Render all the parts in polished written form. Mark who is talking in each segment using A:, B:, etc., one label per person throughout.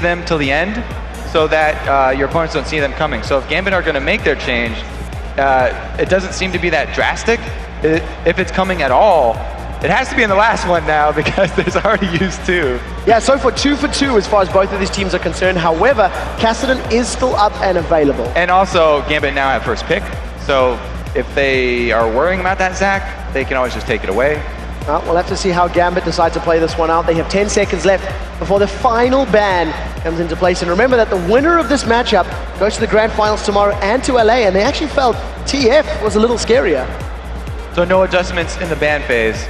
A: them till the end so that your opponents don't see them coming. So if Gambit are going to make their change, it doesn't seem to be that drastic. If it's coming at all, it has to be in the last one now because there's already used 2.
B: Yeah, so for 2 for 2 as far as both of these teams are concerned. However, Cassidy is still up and available.
A: And also, Gambit now have first pick. So if they are worrying about that Zach, they can always just take it away.
B: We'll have to see how Gambit decide to play this one out. They have 10 seconds left before the final ban comes into place. And remember that the winner of this matchup goes to the grand finals tomorrow and to LA. And they actually felt TF was a little scarier.
A: So no adjustments in the ban phase.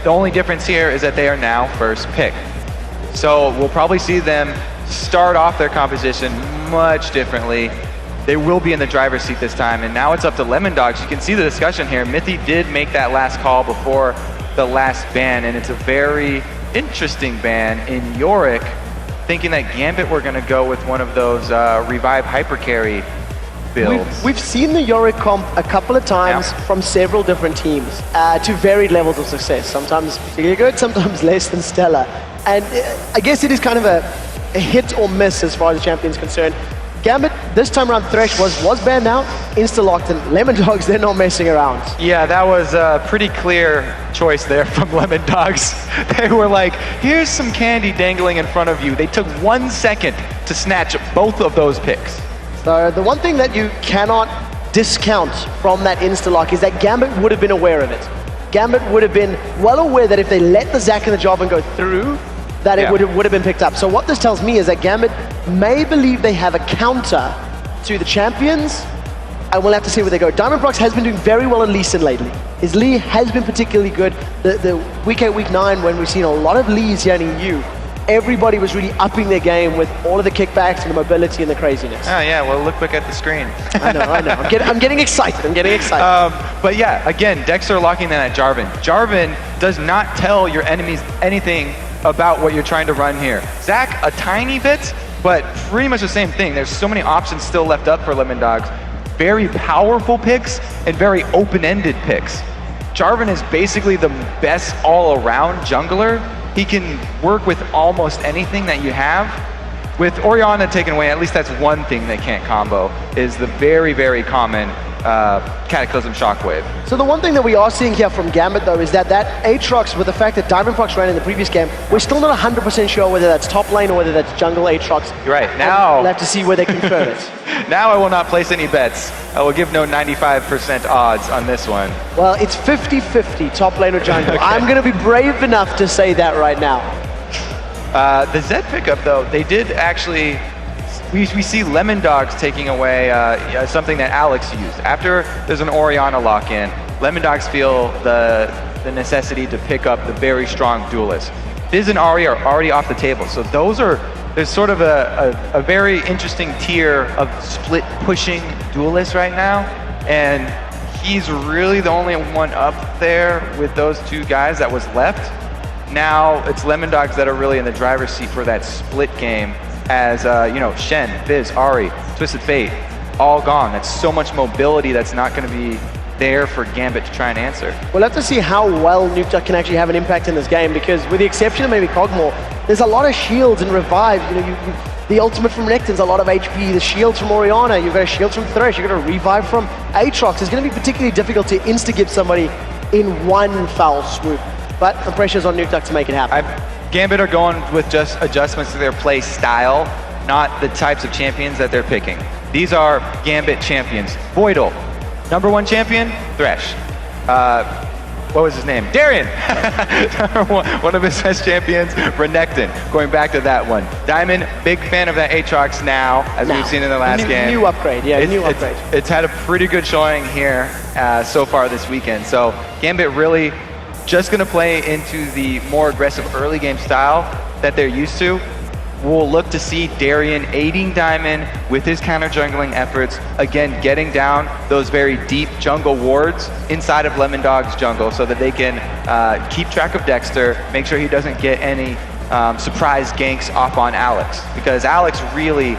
A: The only difference here is that they are now first pick. So we'll probably see them start off their composition much differently. They will be in the driver's seat this time. And now it's up to LemonDogs. You can see the discussion here. Mithy did make that last call before the last ban, and it's a very interesting ban in Yorick, thinking that Gambit were going to go with one of those revive hypercarry builds.
B: We've seen the Yorick comp a couple of times from several different teams to varied levels of success. Sometimes particularly good, sometimes less than stellar. And I guess it is kind of a hit or miss as far as the champion's concerned. Gambit, this time around, Thresh was banned out, insta-locked, and LemonDogs, they're not messing around.
A: Yeah, that was a pretty clear choice there from LemonDogs. They were like, here's some candy dangling in front of you. They took 1 second to snatch both of those picks.
B: So the one thing that you cannot discount from that insta-lock is that Gambit would have been aware of it. Gambit would have been well aware that if they let the Zac and the Jarvan go through, that it would have been picked up. So what this tells me is that Gambit may believe they have a counter to the champions, and we'll have to see where they go. Diamondprox has been doing very well in Lee Sin lately. His Lee has been particularly good. The week 8, week 9, when we've seen a lot of Lees here in EU, everybody was really upping their game with all of the kickbacks and the mobility and the craziness.
A: Oh yeah, well look at the screen.
B: I know. I'm getting excited.
A: But yeah, again, Dexter locking in at Jarvan. Jarvan does not tell your enemies anything about what you're trying to run here. Zac, a tiny bit, but pretty much the same thing. There's so many options still left up for LemonDogs. Very powerful picks and very open-ended picks. Jarvan is basically the best all-around jungler. He can work with almost anything that you have. With Orianna taken away, at least that's one thing they can't combo, is the very, very common Cataclysm Shockwave.
B: So the one thing that we are seeing here from Gambit, though, is that Aatrox, with the fact that Diamondprox ran in the previous game, we're still not 100% sure whether that's top lane or whether that's jungle Aatrox.
A: You're right. Now
B: we'll have to see where they confirm it.
A: Now I will not place any bets. I will give no 95% odds on this one.
B: Well, it's 50-50, top lane or jungle. Okay. I'm going to be brave enough to say that right now.
A: The Zed pickup, though, they did actually... We see LemonDogs taking away something that Alex used. After there's an Orianna lock-in, LemonDogs feel the necessity to pick up the very strong duelist. Fizz and Ahri are already off the table, so there's sort of a very interesting tier of split pushing duelists right now, and he's really the only one up there with those 2 guys that was left. Now it's LemonDogs that are really in the driver's seat for that split game. As Shen, Fizz, Ahri, Twisted Fate, all gone. That's so much mobility that's not going to be there for Gambit to try and answer.
B: We'll have to see how well Nukeduck can actually have an impact in this game, because with the exception of maybe Kog'Maw, there's a lot of shields and revive. The ultimate from Nectan's a lot of HP, the shields from Orianna, you've got a shield from Thresh, you've got a revive from Aatrox. It's going to be particularly difficult to insta-give somebody in one foul swoop, but the pressure's on Nukeduck to make it happen.
A: Gambit are going with just adjustments to their play style, not the types of champions that they're picking. These are Gambit champions. Voidle, #1 champion, Thresh. What was his name? Darien, one of his best champions, Renekton, going back to that one. Diamond, big fan of that Aatrox now, as we've seen in the last game.
B: New upgrade, new upgrade.
A: It's had a pretty good showing here so far this weekend. So Gambit really just going to play into the more aggressive early game style that they're used to. We'll look to see Darien aiding Diamond with his counter jungling efforts, again getting down those very deep jungle wards inside of LemonDog's jungle so that they can keep track of Dexter, make sure he doesn't get any surprise ganks off on Alex, because Alex really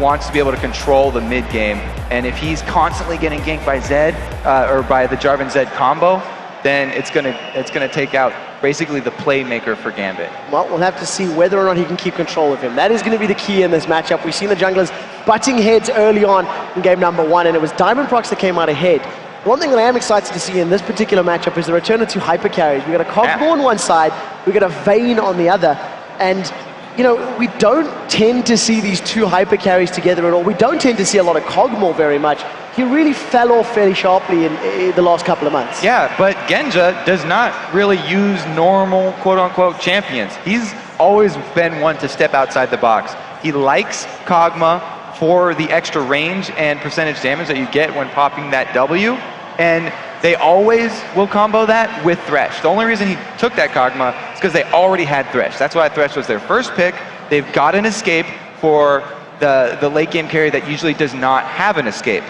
A: wants to be able to control the mid game, and if he's constantly getting ganked by Zed or by the Jarvan Zed combo, then it's gonna take out basically the playmaker for Gambit.
B: Well, we'll have to see whether or not he can keep control of him. That is going to be the key in this matchup. We've seen the junglers butting heads early on in game number 1, and it was Diamondprox that came out ahead. One thing that I am excited to see in this particular matchup is the return of 2 hyper carries. We've got a Cogmo on one side, we've got a Vayne on the other, and you know, we don't tend to see these 2 hyper carries together at all. We don't tend to see a lot of Cogmo very much. He really fell off fairly sharply in the last couple of months.
A: Yeah, but Genja does not really use normal quote-unquote champions. He's always been one to step outside the box. He likes Kog'Maw for the extra range and percentage damage that you get when popping that W, and they always will combo that with Thresh. The only reason he took that Kog'Maw is because they already had Thresh. That's why Thresh was their first pick. They've got an escape for the late game carry that usually does not have an escape.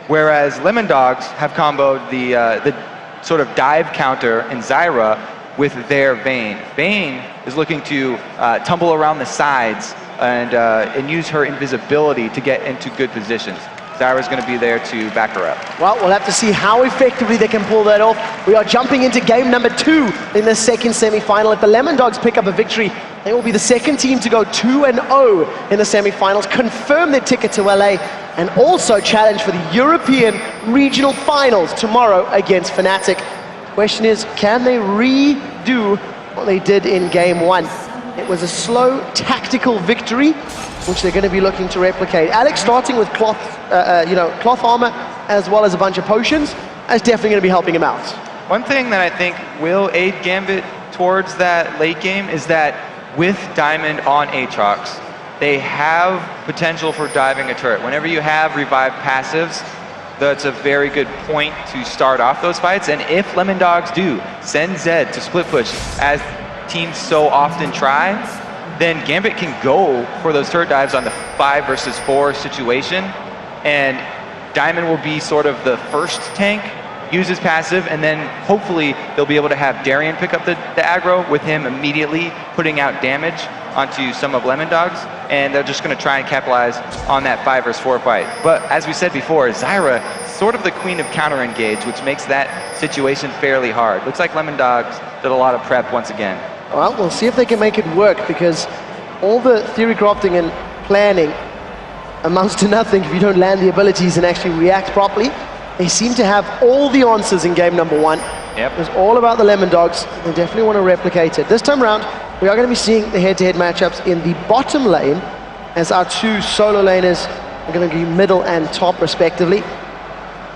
A: Whereas LemonDogs have comboed the sort of dive counter in Zyra with their Vayne. Vayne is looking to tumble around the sides and use her invisibility to get into good positions. Zyra's going to be there to back her up.
B: Well, we'll have to see how effectively they can pull that off. We are jumping into game number 2 in the second semi-final. If the LemonDogs pick up a victory, they will be the second team to go 2-0 in the semi-finals, confirm their ticket to LA, and also challenge for the European Regional Finals tomorrow against Fnatic. Question is, can they redo what they did in game 1? It was a slow tactical victory, which they're going to be looking to replicate. Alex starting with cloth armor as well as a bunch of potions, is definitely going to be helping him out.
A: One thing that I think will aid Gambit towards that late game is that with Diamond on Aatrox, they have potential for diving a turret. Whenever you have revived passives, that's a very good point to start off those fights. And if LemonDogs do send Zed to split push, as teams so often try, then Gambit can go for those turret dives on the 5 versus 4 situation, and Diamond will be sort of the first tank, use his passive, and then hopefully they'll be able to have Darien pick up the aggro with him immediately putting out damage onto some of LemonDogs, and they're just going to try and capitalize on that 5 versus 4 fight. But as we said before, Zyra, sort of the queen of counter-engage, which makes that situation fairly hard. Looks like LemonDogs did a lot of prep once again.
B: Well, we'll see if they can make it work, because all the theory crafting and planning amounts to nothing if you don't land the abilities and actually react properly. They seem to have all the answers in game number 1.
A: Yep.
B: It was all about the LemonDogs. They definitely want to replicate it. This time around, we are going to be seeing the head-to-head matchups in the bottom lane, as our 2 solo laners are going to be middle and top respectively.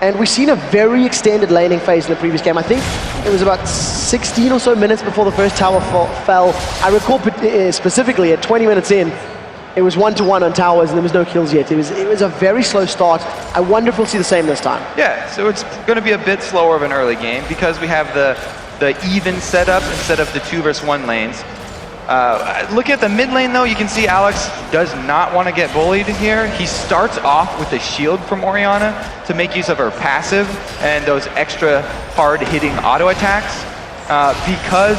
B: And we've seen a very extended laning phase in the previous game. I think it was about 16 or so minutes before the first tower fell. I recall specifically at 20 minutes in, it was 1-1 on towers and there was no kills yet. It was a very slow start. I wonder if we'll see the same this time.
A: Yeah, so it's going to be a bit slower of an early game because we have the even setup instead of the 2 versus 1 lanes. Look at the mid lane though, you can see Alex does not want to get bullied here. He starts off with a shield from Orianna to make use of her passive and those extra hard hitting auto attacks. Because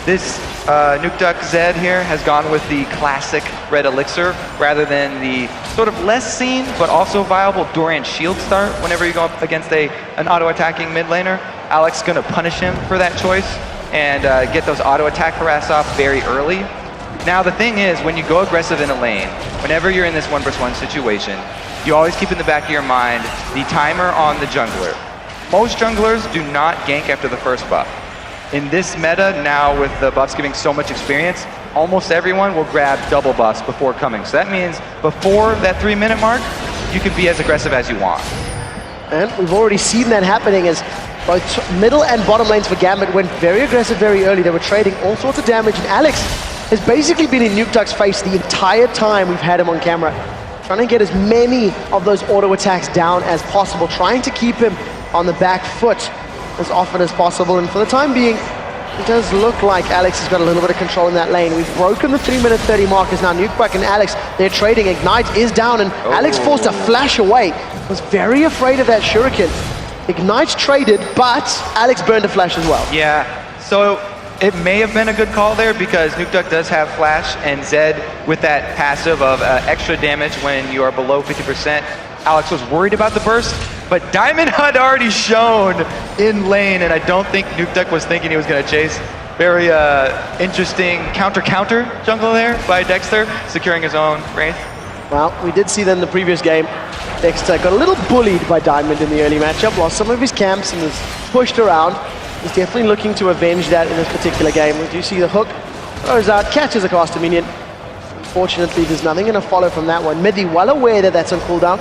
A: this Nukeduck Zed here has gone with the classic red elixir rather than the sort of less seen but also viable Darien shield start whenever you go up against an auto attacking mid laner. Alex is going to punish him for that choice and get those auto attack harass off very early. Now the thing is, when you go aggressive in a lane, whenever you're in this 1 versus 1 situation, you always keep in the back of your mind the timer on the jungler. Most junglers do not gank after the first buff. In this meta now with the buffs giving so much experience, almost everyone will grab double buffs before coming. So that means before that 3-minute mark, you can be as aggressive as you want.
B: And we've already seen that happening as both middle and bottom lanes for Gambit went very aggressive very early. They were trading all sorts of damage, and Alex has basically been in Nukeduck's face the entire time we've had him on camera, trying to get as many of those auto attacks down as possible, trying to keep him on the back foot as often as possible. And for the time being, it does look like Alex has got a little bit of control in that lane. We've broken the 3-minute 30 mark as now Nukeduck and Alex, they're trading. Ignite is down, and Alex forced a flash away. Was very afraid of that shuriken. Ignite's traded, but Alex burned a flash as well.
A: Yeah, so it may have been a good call there because Nukeduck does have flash, and Zed with that passive of extra damage when you are below 50%. Alex was worried about the burst, but Diamond had already shown in lane, and I don't think Nukeduck was thinking he was going to chase Very interesting counter jungle there by Dexter, securing his own Wraith.
B: Well, we did see that in the previous game. Dexter got a little bullied by Diamond in the early matchup, lost some of his camps and was pushed around. He's definitely looking to avenge that in this particular game. We do see the hook, throws out, catches a caster minion. Unfortunately, there's nothing going to follow from that one. Mithy, well aware that that's on cooldown,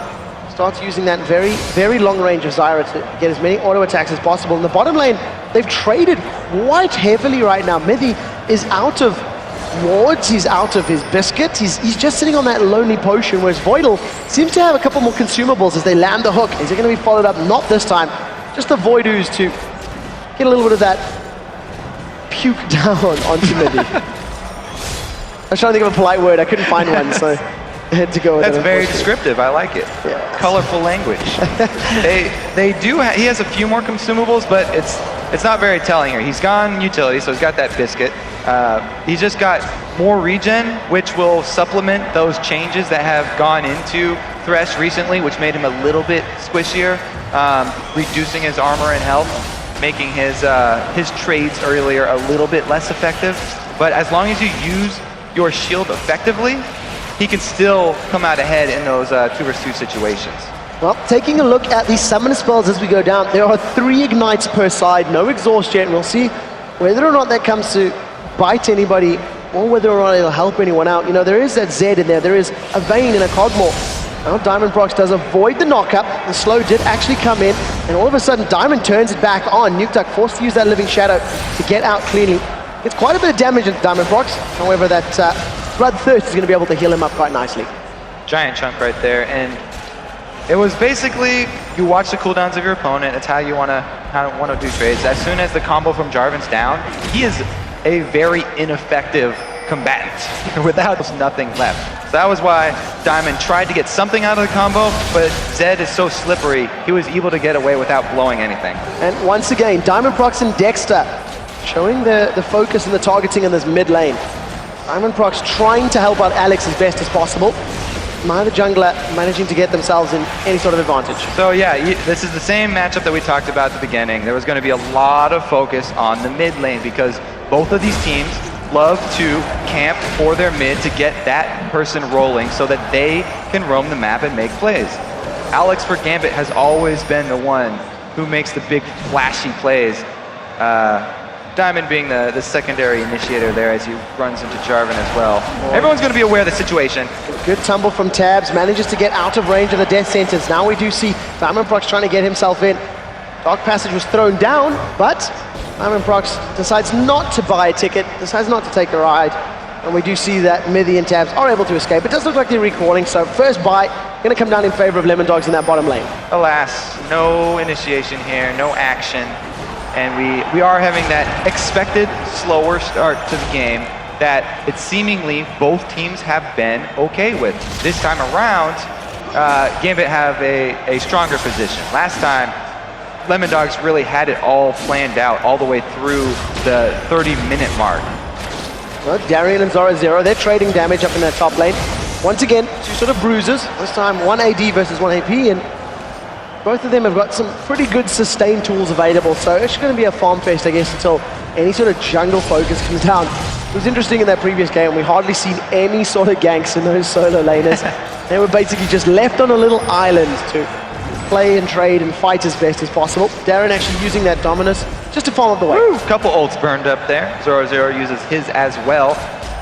B: starts using that very long range of Zyra to get as many auto attacks as possible. In the bottom lane, they've traded quite heavily right now. Mithy is out of wards, he's out of his biscuit, he's just sitting on that lonely potion, whereas Voidle seems to have a couple more consumables as they land the hook. Is it going to be followed up? Not this time. Just the Void Ooze to get a little bit of that puke down onto Mithy. I was trying to think of a polite word, I couldn't find one, so I had to go with it.
A: That's very descriptive, I like it.
B: Yeah.
A: Colorful language. They do, he has a few more consumables, but it's not very telling here. He's gone utility, so he's got that biscuit. He's just got more regen, which will supplement those changes that have gone into Thresh recently, which made him a little bit squishier, reducing his armor and health, making his trades earlier a little bit less effective. But as long as you use your shield effectively, he can still come out ahead in those 2 vs 2 situations.
B: Well, taking a look at these summoner spells as we go down, there are 3 ignites per side, no exhaust yet, and we'll see whether or not that comes to bite anybody or whether or not it'll help anyone out. You know, there is that Zed in there, there is a Vayne and a Cogmore. Now Diamondprox does avoid the knockup, the slow did actually come in, and all of a sudden Diamond turns it back on. Nukeduck forced to use that Living Shadow to get out cleanly. It's quite a bit of damage into Diamondprox, however that Bloodthirst is going to be able to heal him up quite nicely.
A: Giant chunk right there, and it was basically, you watch the cooldowns of your opponent, it's how you want to do trades. As soon as the combo from Jarvan's down, he is a very ineffective combatant without nothing left. So that was why Diamond tried to get something out of the combo, but Zed is so slippery, he was able to get away without blowing anything. And
B: once again, Diamondprox and Dexter showing the focus and the targeting in this mid lane. Diamondprox trying to help out Alex as best as possible. Neither jungler managing to get themselves in any sort of advantage.
A: So yeah, this is the same matchup that we talked about at the beginning. There was going to be a lot of focus on the mid lane because both of these teams love to camp for their mid to get that person rolling so that they can roam the map and make plays. Alex for Gambit has always been the one who makes the big flashy plays. Diamond being the secondary initiator there as he runs into Jarvan as well. Everyone's going to be aware of the situation.
B: Good tumble from Tabzz, manages to get out of range of the death sentence. Now we do see Diamondprox trying to get himself in. Dark Passage was thrown down, but Diamondprox decides not to buy a ticket, decides not to take a ride. And we do see that Mithy and Tabzz are able to escape. It does look like they're recalling, so first buy going to come down in favor of LemonDogs in that bottom lane.
A: Alas, no initiation here, no action. And we are having that expected slower start to the game that it seemingly both teams have been okay with. This time around, Gambit have a stronger position. Last time, LemonDogs really had it all planned out all the way through the 30-minute mark.
B: Well, Darien and Zorozero, they're trading damage up in that top lane. Once again, 2 sort of bruisers. This time 1 AD versus 1 AP, and both of them have got some pretty good sustain tools available, so it's going to be a farm fest, I guess, until any sort of jungle focus comes down. It was interesting in that previous game, we hardly seen any sort of ganks in those solo laners. They were basically just left on a little island to play and trade and fight as best as possible. Darien actually using that Dominus just to farm up the way.
A: Woo, couple ults burned up there. Zorozero uses his as well.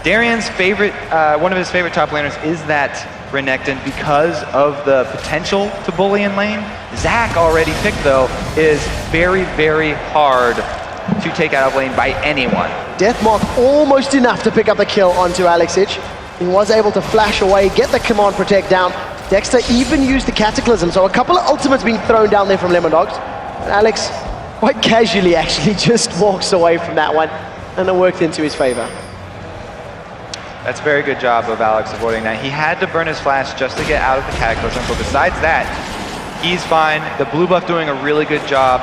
A: Darien's favorite, one of his favorite top laners is that Renekton because of the potential to bully in lane. Zac already picked though is very, very hard to take out of lane by anyone.
B: Deathmark almost enough to pick up the kill onto Alexich. He was able to flash away, get the command protect down. Dexter even used the Cataclysm, so a couple of ultimates being thrown down there from LemonDogs. And Alex, quite casually actually, just walks away from that one, and it worked into his favor.
A: That's a very good job of Alex avoiding that. He had to burn his flash just to get out of the Cataclysm, but besides that, he's fine. The blue buff doing a really good job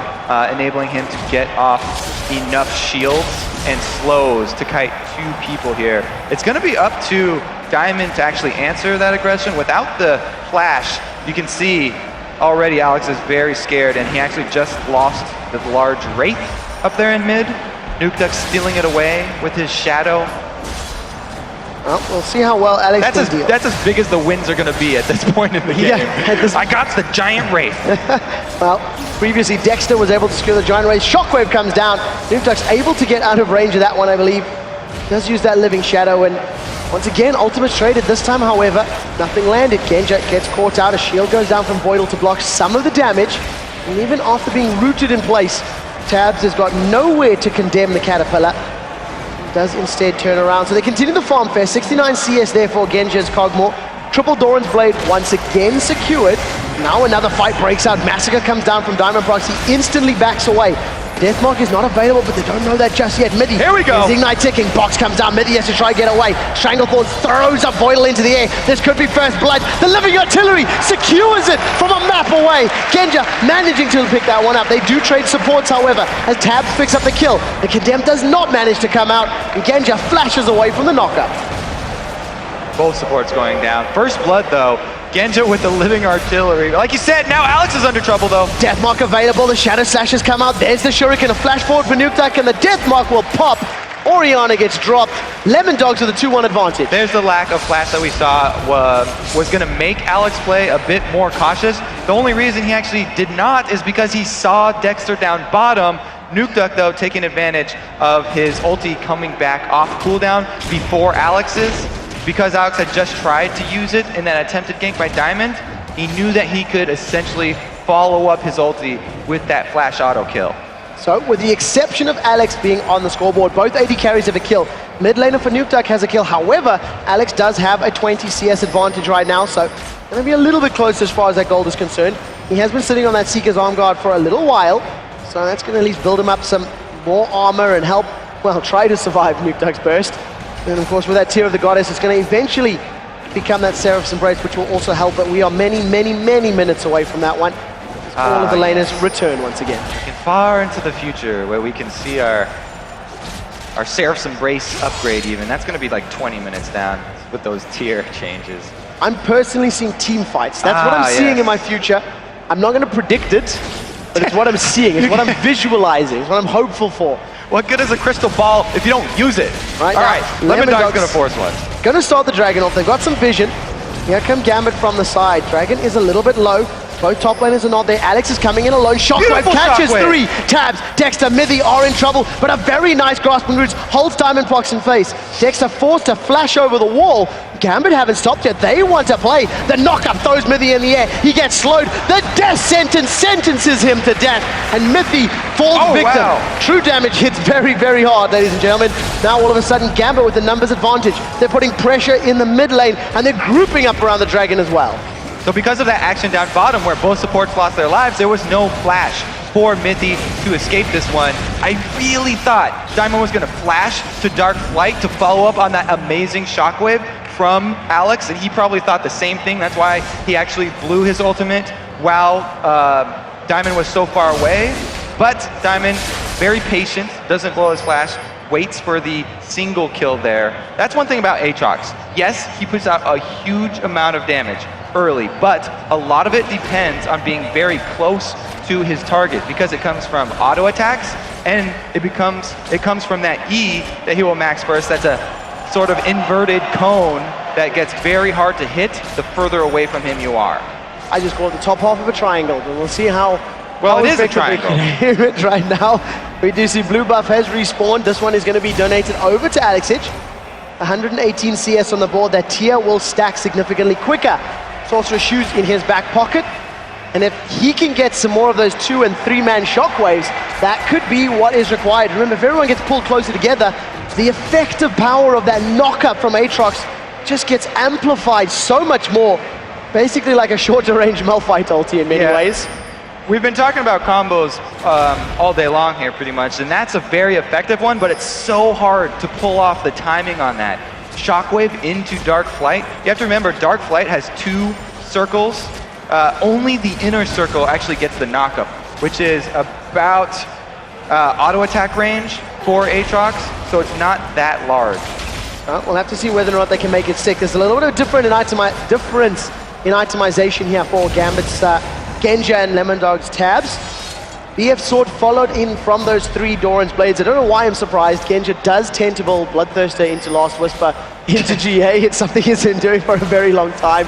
A: enabling him to get off enough shields and slows to kite 2 people here. It's going to be up to Diamond to actually answer that aggression. Without the flash, you can see already Alex is very scared, and he actually just lost the large Wraith up there in mid. Nukeduck stealing it away with his shadow.
B: Well, we'll see how well Alex can deal.
A: That's as big as the wins are going to be at this point in the game. I got the giant wraith.
B: Well, previously Dexter was able to secure the giant wraith. Shockwave comes down. Nukeduck's able to get out of range of that one, I believe. Does use that living shadow, and once again, ultimate's traded. This time, however, nothing landed. Genja gets caught out. A shield goes down from Voidle to block some of the damage. And even after being rooted in place, Tabzz has got nowhere to condemn the Caterpillar. Does instead turn around. So they continue the farm fair. 69 CS there for Genja's Cogmore. Triple Doran's Blade once again secured. Now another fight breaks out. Massacre comes down from Diamondprox. He instantly backs away. Deathmark is not available, but they don't know that just yet. Mithy,
A: here we go.
B: Ignite ticking. Box comes down. Mithy has to try and get away. Stranglethorn throws up Voidle into the air. This could be first blood. The living artillery secures it from a map away. Genja managing to pick that one up. They do trade supports, however, as Tabzz picks up the kill. The Condemned does not manage to come out, and Genja flashes away from the knockup.
A: Both supports going down. First blood, though. Genja with the living artillery. Like you said, now Alex is under trouble, though.
B: Deathmark available. The Shadow Slashes come out. There's the Shuriken. A flash forward for Nukeduck, and the Deathmark will pop. Orianna gets dropped. Lemondogs with a 2-1 advantage.
A: There's the lack of flash that we saw was going to make Alex play a bit more cautious. The only reason he actually did not is because he saw Dexter down bottom. Nukeduck, though, taking advantage of his ulti coming back off cooldown before Alex's. Because Alex had just tried to use it in that attempted gank by Diamond, he knew that he could essentially follow up his ulti with that flash auto kill.
B: So, with the exception of Alex being on the scoreboard, both AD carries have a kill. Mid laner for Nukeduck has a kill. However, Alex does have a 20 CS advantage right now, so going to be a little bit closer as far as that gold is concerned. He has been sitting on that Seeker's arm guard for a little while, so that's going to at least build him up some more armor and help, well, try to survive Nukeduck's burst. And of course, with that Tear of the Goddess, it's going to eventually become that Seraph's Embrace, which will also help, but we are many, many, many minutes away from that one. All of the laners return once again.
A: Far into the future, where we can see our Seraph's Embrace upgrade even. That's going to be like 20 minutes down with those tier changes.
B: I'm personally seeing team fights. That's what I'm seeing in my future. I'm not going to predict it, but it's what I'm seeing. It's what I'm visualizing. It's what I'm hopeful for.
A: What good is a crystal ball if you don't use it?
B: Right,
A: all right, LemonDog's going to force one.
B: Going to start the Dragon off. They've got some vision. Here come Gambit from the side. Dragon is a little bit low. Both top laners are not there. Alex is coming in alone. Shockwave catches three. Tabzz, Dexter, Mithy are in trouble, but a very nice grasping roots holds Diamondprox in face. Dexter forced to flash over the wall. Gambit haven't stopped yet. They want to play. The knockup throws Mithy in the air. He gets slowed. The death sentence sentences him to death, and Mithy falls victim. Wow. True damage hits very, very hard, ladies and gentlemen. Now all of a sudden, Gambit with the numbers advantage. They're putting pressure in the mid lane, and they're grouping up around the Dragon as well.
A: So because of that action down bottom where both supports lost their lives, there was no flash for Mithy to escape this one. I really thought Diamond was going to flash to Dark Flight to follow up on that amazing shockwave from Alex, and he probably thought the same thing. That's why he actually blew his ultimate while Diamond was so far away. But Diamond, very patient, doesn't blow his flash, waits for the single kill there. That's one thing about Aatrox. Yes, he puts out a huge amount of damage early, but a lot of it depends on being very close to his target because it comes from auto attacks and it comes from that E that he will max first. That's a sort of inverted cone that gets very hard to hit the further away from him you are.
B: I just call it the top half of a triangle, but we'll see how
A: well, it is a triangle.
B: Right now, we do see blue buff has respawned. This one is going to be donated over to Alexich. 118 CS on the board. That tier will stack significantly quicker. Sorcerer's Shoes in his back pocket. And if he can get some more of those 2- and 3-man shockwaves, that could be what is required. Remember, if everyone gets pulled closer together, the effective power of that knockup from Aatrox just gets amplified so much more. Basically like a shorter range Malphite ulti in many ways.
A: We've been talking about combos all day long here pretty much, and that's a very effective one, but it's so hard to pull off the timing on that. Shockwave into Dark Flight. You have to remember, Dark Flight has 2 circles. Only the inner circle actually gets the knockup, which is about auto attack range for Aatrox, so it's not that large.
B: We'll have to see whether or not they can make it stick. There's a little bit of difference in itemization here for Gambit's Genja and LemonDog's Tabzz. BF Sword followed in from those 3 Doran's Blades. I don't know why I'm surprised. Genja does tend to build Bloodthirster into Last Whisper into GA. It's something he's been doing for a very long time.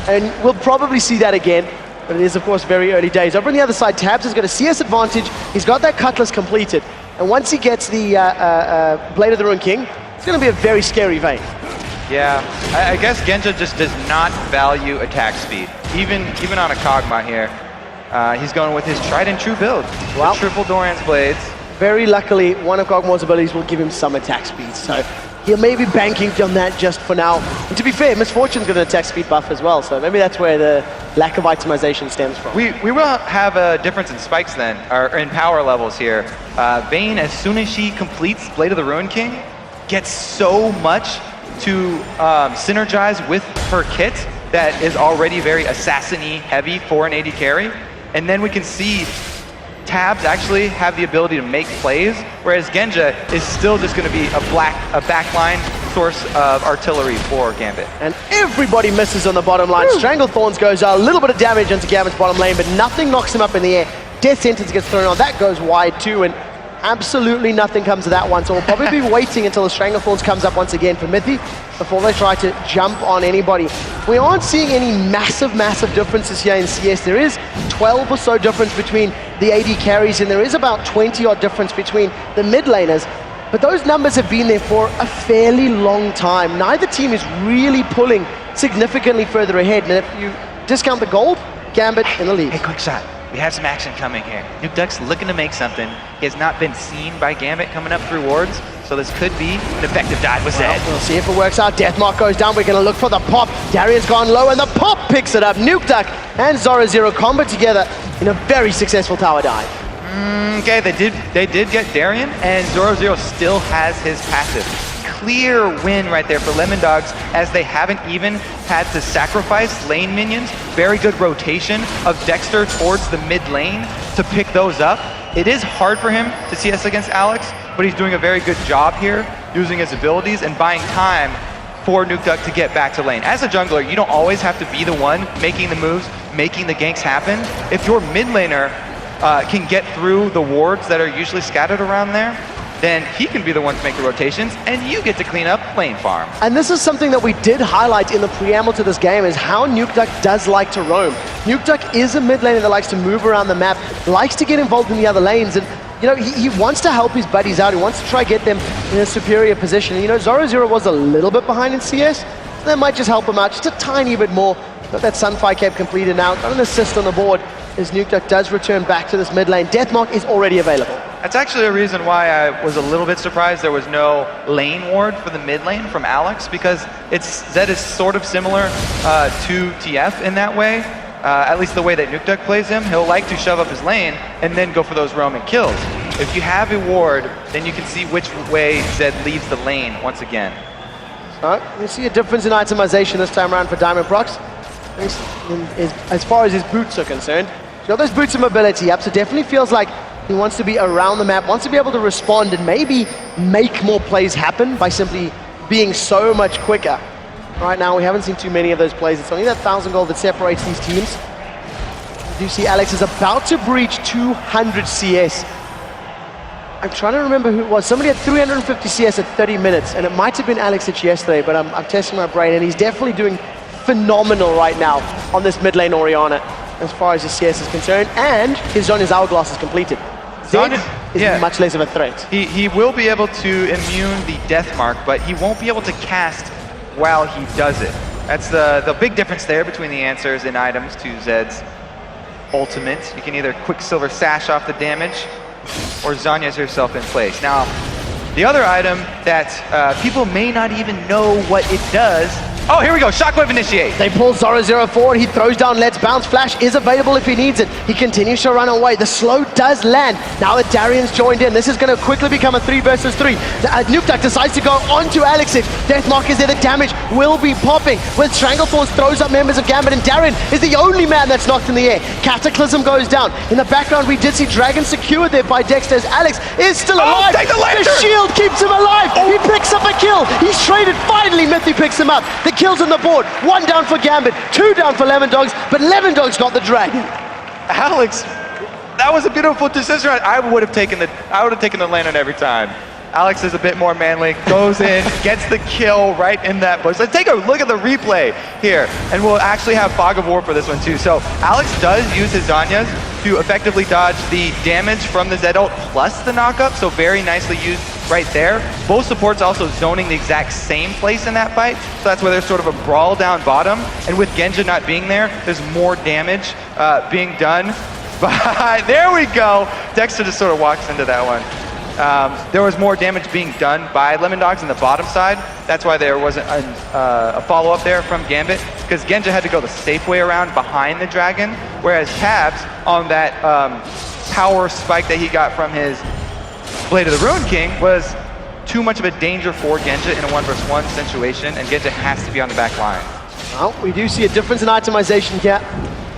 B: And we'll probably see that again. But it is, of course, very early days. Over on the other side, Tabzz has got a CS advantage. He's got that Cutlass completed. And once he gets the Blade of the Ruined King, it's going to be a very scary Vayne.
A: Yeah, I guess Genja just does not value attack speed. Even on a Kog'Maw here, he's going with his tried and true build.
B: Well,
A: triple Doran's Blades.
B: Very luckily, one of Kog'Maw's abilities will give him some attack speed. So he'll maybe banking on that just for now. And to be fair, Misfortune's got an attack speed buff as well. So maybe that's where the lack of itemization stems from.
A: We will have a difference in spikes then, or in power levels here. Vayne, as soon as she completes Blade of the Ruined King, gets so much to synergize with her kit that is already very assassin-y heavy for an AD carry. And then we can see Tabzz actually have the ability to make plays, whereas Genja is still just going to be a backline source of artillery for Gambit.
B: And everybody misses on the bottom line. Stranglethorns goes a little bit of damage into Gambit's bottom lane, but nothing knocks him up in the air. Death Sentence gets thrown on. That goes wide too, and absolutely nothing comes of that one. So we'll probably be waiting until the Stranglethorns comes up once again for Mithy before they try to jump on anybody. We aren't seeing any massive differences here in CS. There is 12 or so difference between the AD carries, and there is about 20 odd difference between the mid laners. But those numbers have been there for a fairly long time. Neither team is really pulling significantly further ahead. And if you discount the gold, Gambit in the lead.
A: Hey, quick shot. We have some action coming here. Nukeduck's looking to make something. He has not been seen by Gambit coming up through wards, so this could be an effective dive with Zed.
B: We'll see if it works out. Deathmark goes down. We're going to look for the pop. Darien's gone low, and the pop picks it up. Nukeduck and Zorozero combo together in a very successful tower dive.
A: Okay, they did get Darien, and Zorozero still has his passive. Clear win right there for LemonDogs, as they haven't even had to sacrifice lane minions. Very good rotation of Dexter towards the mid lane to pick those up. It is hard for him to CS against Alex, but he's doing a very good job here, using his abilities and buying time for Nukeduck to get back to lane. As a jungler, you don't always have to be the one making the moves, making the ganks happen. If your mid laner can get through the wards that are usually scattered around there, then he can be the one to make the rotations, and you get to clean up lane farm.
B: And this is something that we did highlight in the preamble to this game, is how Nukeduck does like to roam. Nukeduck is a mid laner that likes to move around the map, likes to get involved in the other lanes, and you know, he wants to help his buddies out. He wants to try get them in a superior position. And, you know, Zorozero was a little bit behind in CS, so that might just help him out just a tiny bit more. Got that Sunfire Cape completed now, got an assist on the board as Nukeduck does return back to this mid lane. Deathmark is already available.
A: That's actually a reason why I was a little bit surprised there was no lane ward for the mid lane from Alex, because Zed is sort of similar to TF in that way. At least the way that Nukeduck plays him, he'll like to shove up his lane and then go for those roaming kills. If you have a ward, then you can see which way Zed leaves the lane once again.
B: You see a difference in itemization this time around for Diamondprox. As far as his boots are concerned, he's got those boots of mobility up, so definitely feels like he wants to be around the map, wants to be able to respond and maybe make more plays happen by simply being so much quicker. Right now, we haven't seen too many of those plays. It's only that 1,000 gold that separates these teams. You see Alex is about to breach 200 CS. I'm trying to remember who it was. Somebody had 350 CS at 30 minutes, and it might have been Alex yesterday, but I'm testing my brain, and he's definitely doing phenomenal right now on this mid lane Orianna as far as his CS is concerned, and his Zonya's Hourglass is completed. Zed is much less of a threat.
A: He will be able to immune the death mark, but he won't be able to cast while he does it. That's the big difference there between the answers and items to Zed's ultimate. You can either Quicksilver Sash off the damage, or Zonya's herself in place. Now, the other item that people may not even know what it does. Oh, here we go, Shockwave Initiate.
B: They pull Zorozero forward, he throws down Let's Bounce. Flash is available if he needs it. He continues to run away. The slow does land. Now that Darien's joined in, this is going to quickly become a 3 versus 3. Nukeduck decides to go onto Alex. Deathmark is there, the damage will be popping. When Stranglethorns throws up members of Gambit, and Darien is the only man that's knocked in the air. Cataclysm goes down. In the background, we did see Dragon secured there by Dexter, as Alex is still alive.
A: Take the lantern!
B: The shield keeps him alive. He picks up a kill. He's traded. Finally, Mithy picks him up. The kills on the board. 1 down for Gambit, 2 down for LemonDogs, but LemonDogs got the dragon.
A: Alex that was a beautiful decision. I would have taken the lane on every time. Alex is a bit more manly, goes in, gets the kill right in that bush. Let's take a look at the replay here, and we'll actually have Fog of War for this one too. So Alex does use his Zanyas to effectively dodge the damage from the Zed ult plus the knockup, so very nicely used right there. Both supports also zoning the exact same place in that fight, so that's where there's sort of a brawl down bottom, and with Genja not being there, there's more damage being done. But there we go. Dexter just sort of walks into that one. There was more damage being done by LemonDogs on the bottom side. That's why there wasn't a follow-up there from Gambit, because Genja had to go the safe way around behind the dragon, whereas Tabzz on that power spike that he got from his Blade of the Ruin King was too much of a danger for Genja in a 1v1 situation, and Genja has to be on the back line.
B: Well, we do see a difference in itemization here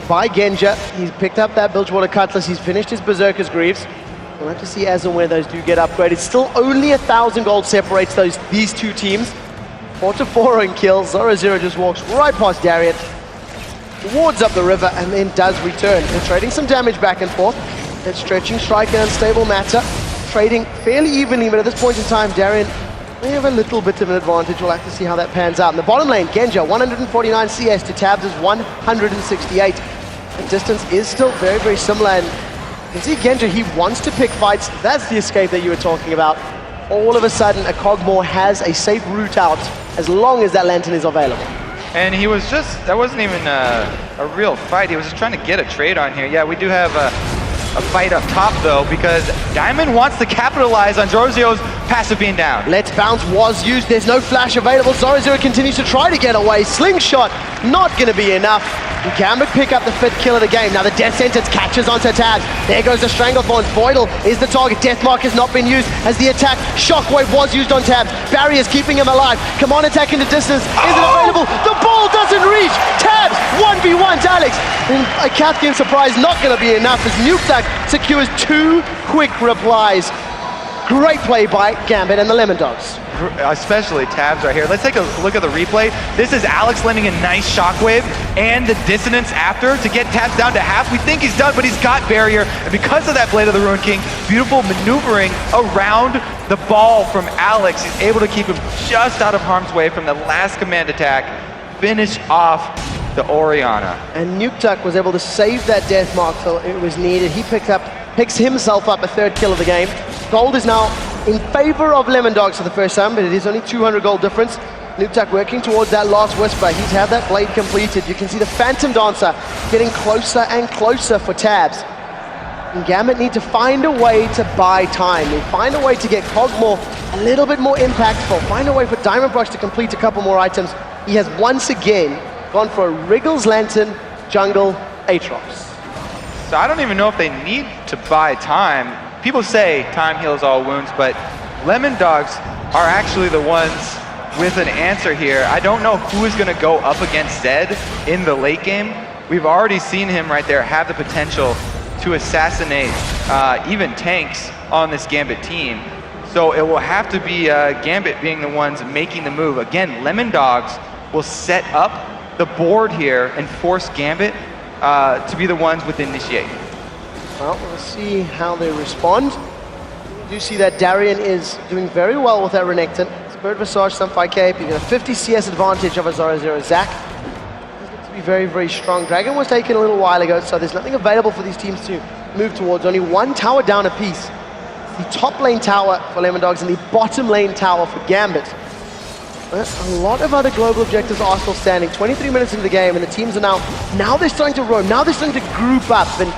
B: by Genja. He's picked up that Bilgewater Cutlass, he's finished his Berserker's Greaves. We'll have to see as and when those do get upgraded. Still only 1,000 gold separates these two teams. 4-4 in kills. Zorozero just walks right past Darien, wards up the river, and then does return. They're trading some damage back and forth. They're stretching Strike and Unstable Matter, trading fairly evenly, but at this point in time, Darien may have a little bit of an advantage. We'll have to see how that pans out. In the bottom lane, Genja, 149 CS to Tabzz' 168. The distance is still very, very similar, and you can see Genja, he wants to pick fights. That's the escape that you were talking about. All of a sudden, a Cogmore has a safe route out as long as that Lantern is available.
A: And he was just, that wasn't even a real fight. He was just trying to get a trade on here. Yeah, we do have a fight up top though, because Diamond wants to capitalize on Zorozero's passive being down.
B: Let's Bounce was used. There's no flash available. Zorozero continues to try to get away. Slingshot, not going to be enough. Gambit pick up the 5th kill of the game. Now the Death Sentence catches onto Tabzz. There goes the Stranglethorns. Voidle is the target. Deathmark has not been used as the attack. Shockwave was used on Tabzz. Barriers keeping him alive. Come on, attack into distance. Isn't available. The ball doesn't reach. Tabzz 1v1's Alex. And a Cathkin surprise not going to be enough as Nukeduck secures 2 quick replies. Great play by Gambit and the LemonDogs.
A: Especially Tabzz right here. Let's take a look at the replay. This is Alex landing a nice shockwave and the dissonance after to get Tabzz down to half. We think he's done, but he's got barrier. And because of that Blade of the Ruin King, beautiful maneuvering around the ball from Alex. He's able to keep him just out of harm's way from the last command attack. Finish off the Orianna.
B: And Nukeduck was able to save that death mark till it was needed. He picks himself up a 3rd kill of the game. Gold is now in favor of LemonDogs for the first time, but it is only 200 gold difference. Nukeduck working towards that last Whisper. He's had that blade completed. You can see the Phantom Dancer getting closer and closer for Tabzz. And Gambit need to find a way to buy time. They find a way to get Cogmore a little bit more impactful. Find a way for Diamondprox to complete a couple more items. He has once again gone for a Wriggles Lantern, Jungle, Aatrox.
A: So I don't even know if they need to buy time. People say time heals all wounds, but LemonDogs are actually the ones with an answer here. I don't know who is going to go up against Zed in the late game. We've already seen him right there have the potential to assassinate even tanks on this Gambit team. So it will have to be Gambit being the ones making the move. Again, LemonDogs will set up the board here and force Gambit to be the ones with the initiate.
B: Well, we'll see how they respond. You do see that Darien is doing very well with that Renekton. Spirit Visage, some 5k, you get a 50 CS advantage of a Zorozero Zac. He's going to be very, very strong. Dragon was taken a little while ago, so there's nothing available for these teams to move towards. Only 1 tower down apiece. The top lane tower for LemonDogs and the bottom lane tower for Gambit. But a lot of other global objectives are still standing. 23 minutes into the game, and the teams are now they're starting to roam. Now they're starting to group up and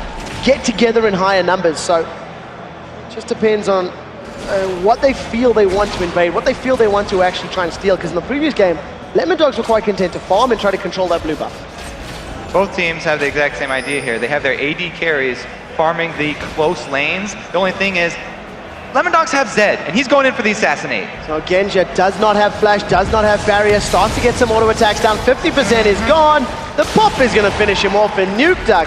B: get together in higher numbers. So it just depends on what they feel they want to invade, what they feel they want to actually try and steal. Because in the previous game, LemonDogs were quite content to farm and try to control that blue buff.
A: Both teams have the exact same idea here. They have their AD carries farming the close lanes. The only thing is, LemonDogs have Zed, and he's going in for the assassinate.
B: So Genja does not have flash, does not have barrier, starts to get some auto attacks down. 50% is gone. The pop is going to finish him off, and Nukeduck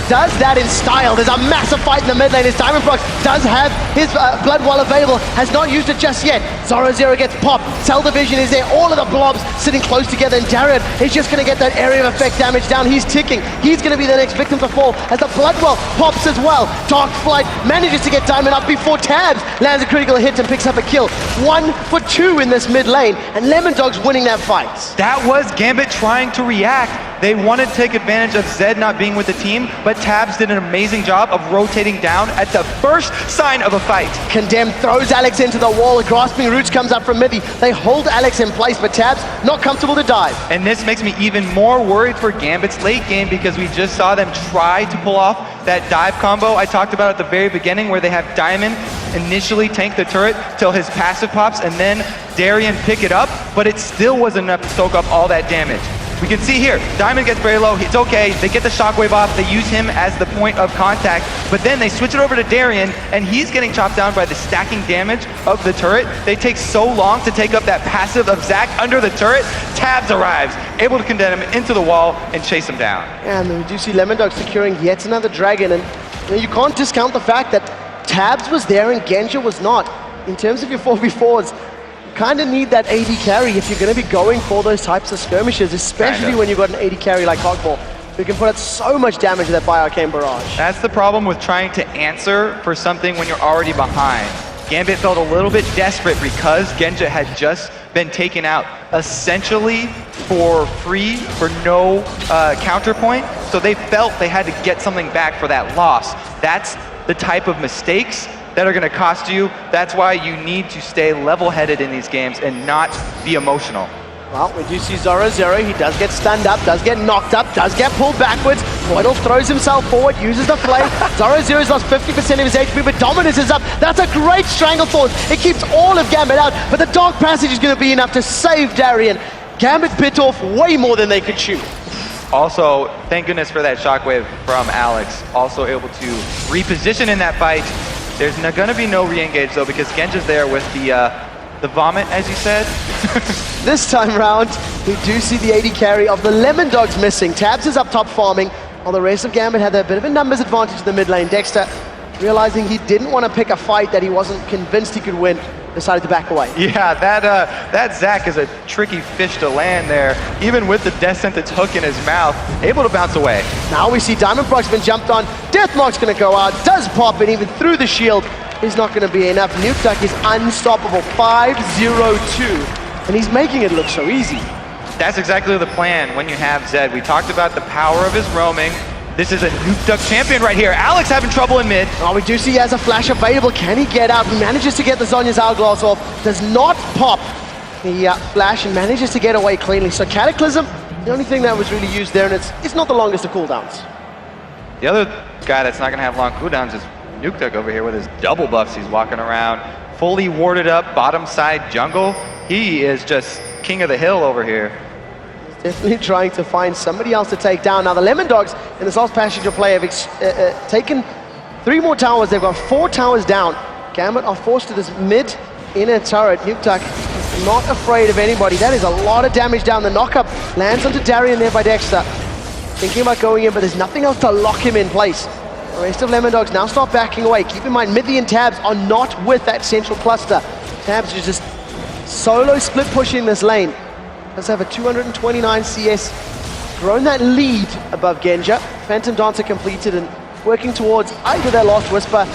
B: does that in style. There's a massive fight in the mid lane as Diamondprox does have his blood wall available, has not used it just yet. Zorozero gets popped, Cell Division is there, all of the blobs sitting close together, and Darien is just going to get that area of effect damage down. He's ticking, he's going to be the next victim to fall as the blood well pops as well. Dark Flight manages to get Diamond up before Tabzz lands a critical hit and picks up a kill. 1 for 2 in this mid lane, and LemonDogs winning that fight.
A: That was Gambit trying to react. They wanted to take advantage of Zed not being with the team, but Tabzz did an amazing job of rotating down at the first sign of a fight.
B: Condemned throws Alex into the wall. A grasping roots comes up from Mithy. They hold Alex in place, but Tabzz not comfortable to dive.
A: And this makes me even more worried for Gambit's late game because we just saw them try to pull off that dive combo I talked about at the very beginning where they have Diamond initially tank the turret till his passive pops and then Darien pick it up, but it still wasn't enough to soak up all that damage. We can see here, Diamond gets very low, it's okay, they get the shockwave off, they use him as the point of contact, but then they switch it over to Darien, and he's getting chopped down by the stacking damage of the turret. They take so long to take up that passive of Zac under the turret. Tabzz arrives, able to condemn him into the wall and chase him down.
B: And we do see LemonDog securing yet another dragon, and you can't discount the fact that Tabzz was there and Genja was not. In terms of your 4v4s, kind of need that AD carry if you're going to be going for those types of skirmishes, especially when you've got an AD carry like Hogball, who can put out so much damage with that Bio-Arcane Barrage.
A: That's the problem with trying to answer for something when you're already behind. Gambit felt a little bit desperate because Genja had just been taken out essentially for free, for no counterpoint, so they felt they had to get something back for that loss. That's the type of mistakes that are going to cost you. That's why you need to stay level-headed in these games and not be emotional.
B: Well, we do see Zorozero. He does get stunned up, does get knocked up, does get pulled backwards. Voidle throws himself forward, uses the flame. Zorazero's lost 50% of his HP, but Dominus is up. That's a great Stranglethorn. It keeps all of Gambit out, but the Dark Passage is going to be enough to save Darien. Gambit bit off way more than they could chew.
A: Also, thank goodness for that shockwave from Alex. Also able to reposition in that fight. There's going to be no re-engage though because Genja's there with the vomit, as you said.
B: This time round, we do see the AD carry of the LemonDogs missing. Tabzz is up top farming, while the rest of Gambit had a bit of a numbers advantage in the mid lane. Dexter, realizing he didn't want to pick a fight that he wasn't convinced he could win, decided to back away.
A: Yeah, that Zac is a tricky fish to land there. Even with the death sentence hook in his mouth, able to bounce away.
B: Now we see Diamondprox been jumped on. Deathmark's going to go out, does pop it even through the shield. Is not going to be enough. Nukeduck is unstoppable, 5-0-2. And he's making it look so easy.
A: That's exactly the plan when you have Zed. We talked about the power of his roaming. This is a Nukeduck champion right here. Alex having trouble in mid.
B: Oh, we do see he has a flash available. Can he get out? He manages to get the Zhonya's Hourglass off. Does not pop the flash and manages to get away cleanly. So Cataclysm, the only thing that was really used there, and it's not the longest of cooldowns.
A: The other guy that's not going to have long cooldowns is Nukeduck over here with his double buffs. He's walking around, fully warded up, bottom side jungle. He is just king of the hill over here.
B: Definitely trying to find somebody else to take down. Now the LemonDogs in this last passage of play have taken 3 more towers. They've got 4 towers down. Gambit are forced to this mid inner turret. Nukeduck is not afraid of anybody. That is a lot of damage down. The knockup lands onto Darien there by Dexter. Thinking about going in, but there's nothing else to lock him in place. The rest of LemonDogs now start backing away. Keep in mind, Mithy and Tabzz are not with that central cluster. Tabzz is just solo split pushing this lane. Does have a 229 CS, grown that lead above Genja. Phantom Dancer completed and working towards either their Last Whisper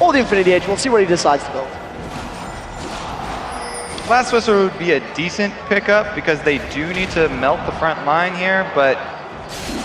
B: or the Infinity Edge. We'll see what he decides to build.
A: Last Whisper would be a decent pickup because they do need to melt the front line here, but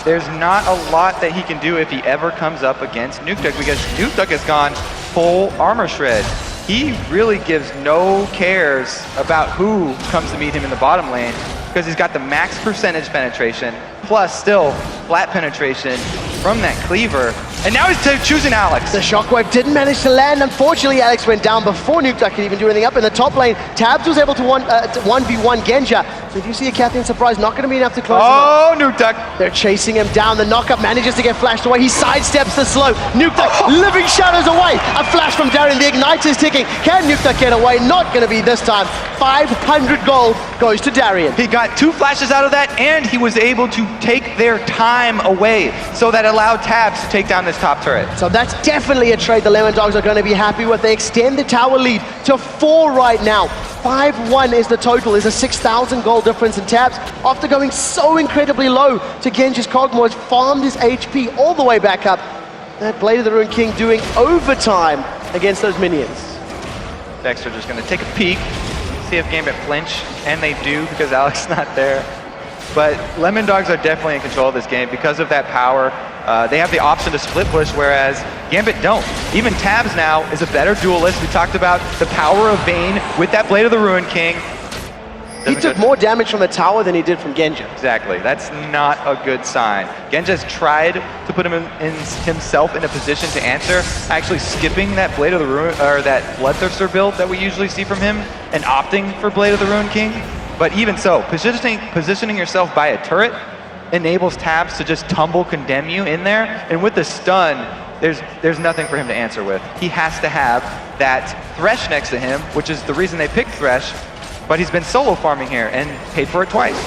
A: there's not a lot that he can do if he ever comes up against Nukeduck because Nukeduck has gone full armor shred. He really gives no cares about who comes to meet him in the bottom lane because he's got the max percentage penetration plus still flat penetration from that cleaver. And now he's choosing Alex.
B: The shockwave didn't manage to land. Unfortunately, Alex went down before Nukeduck could even do anything up in the top lane. Tabzz was able to 1v1 Genja. So if you see a Cathian surprise, not going to be enough to close
A: Oh, Nukeduck.
B: They're chasing him down. The knockup manages to get flashed away. He sidesteps the slow. Nukeduck living shadows away. A flash from Darien. The igniter is ticking. Can Nukeduck get away? Not going to be this time. 500 gold goes to Darien.
A: He got 2 flashes out of that, and he was able to take their time away, so that allowed Tabzz to take down this top turret.
B: So that's definitely a trade the LemonDogs are going to be happy with. They extend the tower lead to 4 right now. 5-1 is the total. There's a 6,000 gold difference in Tabzz. After going so incredibly low to Genja's Cogmore, has farmed his HP all the way back up. That Blade of the Ruined King doing overtime against those minions.
A: Dexter just going to take a peek, see if Gambit flinch, and they do because Alex is not there. But LemonDogs are definitely in control of this game because of that power. They have the option to split push, whereas Gambit don't. Even Tabzz now is a better duelist. We talked about the power of Vayne with that Blade of the Ruined King.
B: He took more damage from the tower than he did from Genja.
A: Exactly. That's not a good sign. Genja's tried to put himself in a position to answer, actually skipping that Blade of the Ruin, or that Bloodthirster build that we usually see from him, and opting for Blade of the Ruined King. But even so, positioning yourself by a turret enables Tabzz to just condemn you in there, and with the stun, there's nothing for him to answer with. He has to have that Thresh next to him, which is the reason they picked Thresh, but he's been solo farming here and paid for it twice.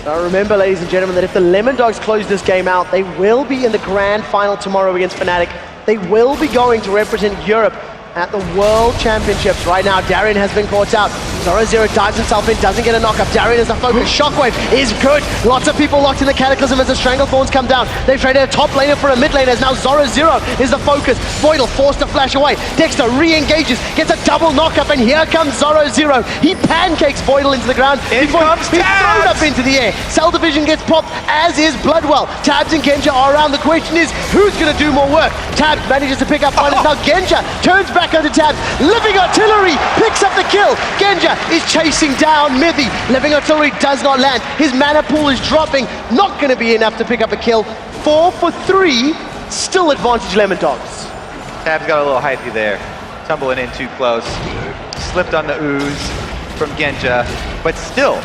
B: So remember, ladies and gentlemen, that if the LemonDogs close this game out, they will be in the grand final tomorrow against Fnatic. They will be going to represent Europe at the World Championships. Right now, Darien has been caught out. Zorozero dives himself in, doesn't get a knockup. Darien is the focus. Shockwave is good. Lots of people locked in the Cataclysm as the Stranglethorns come down. They've traded a top laner for a mid laner, as now Zorozero is the focus. Voidle forced to flash away. Dexter re-engages, gets a double knockup, and here comes Zorozero. He pancakes Voidle into the ground.
A: He's thrown
B: up into the air. Cell Division gets popped, as is Bloodwell. Tabzz and Genja are around. The question is, who's going to do more work? Tabzz manages to pick up one, as now Genja turns back onto Tabzz. Living Artillery picks up the kill. Genja is chasing down Mithy. Living Artillery does not land. His mana pool is dropping. Not going to be enough to pick up a kill. 4 for 3. Still advantage LemonDogs.
A: Tabzz got a little hypey there. Tumbling in too close. Slipped on the ooze from Genja. But still,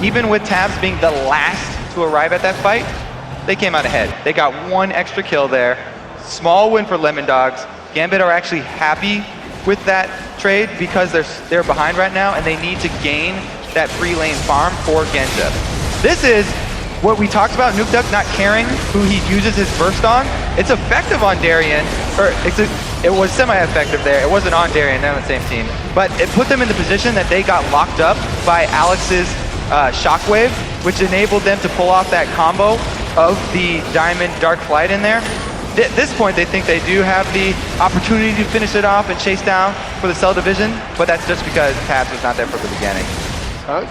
A: even with Tabzz being the last to arrive at that fight, they came out ahead. They got 1 extra kill there. Small win for LemonDogs. Gambit are actually happy with that trade because they're behind right now and they need to gain that free lane farm for Genja. This is what we talked about, Nukeduck not caring who he uses his burst on. It's effective on Darien, or it was semi-effective there. It wasn't on Darien, they're on the same team. But it put them in the position that they got locked up by Alex's Shockwave, which enabled them to pull off that combo of the Diamond Dark Flight in there. At this point, they think they do have the opportunity to finish it off and chase down for the Cell Division, but that's just because Tabzz was not there from the beginning.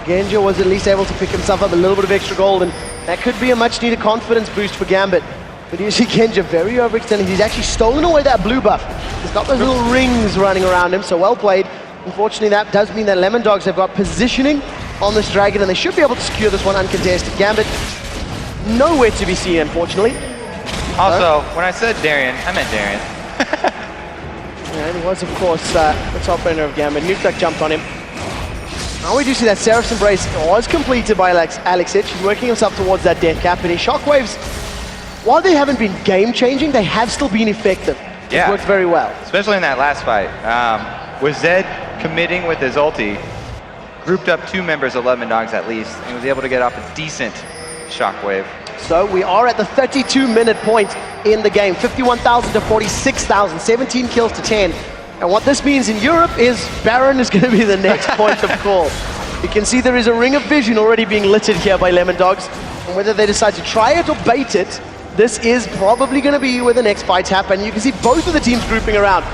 B: Genja was at least able to pick himself up a little bit of extra gold, and that could be a much-needed confidence boost for Gambit. But you see Genja very overextended. He's actually stolen away that blue buff. He's got those little rings running around him, so well played. Unfortunately, that does mean that LemonDogs have got positioning on this Dragon, and they should be able to secure this one uncontested. Gambit, nowhere to be seen, unfortunately.
A: Also, when I said Darien, I meant Darien.
B: And it was, of course, the top laner of Gambit. Nukeduck jumped on him. Now we do see that Seraph's Embrace was completed by Alex Hitch. He's working himself towards that death cap, and his shockwaves, while they haven't been game-changing, they have still been effective.
A: Yeah.
B: It worked very well.
A: Especially in that last fight. With Zed committing with his ulti, grouped up 2 members of LemonDogs at least, and was able to get off a decent shockwave.
B: So we are at the 32-minute point in the game. 51,000 to 46,000, 17 kills to 10. And what this means in Europe is Baron is going to be the next point of call. You can see there is a ring of vision already being littered here by LemonDogs. And whether they decide to try it or bait it, this is probably going to be where the next fights happen. You can see both of the teams grouping around.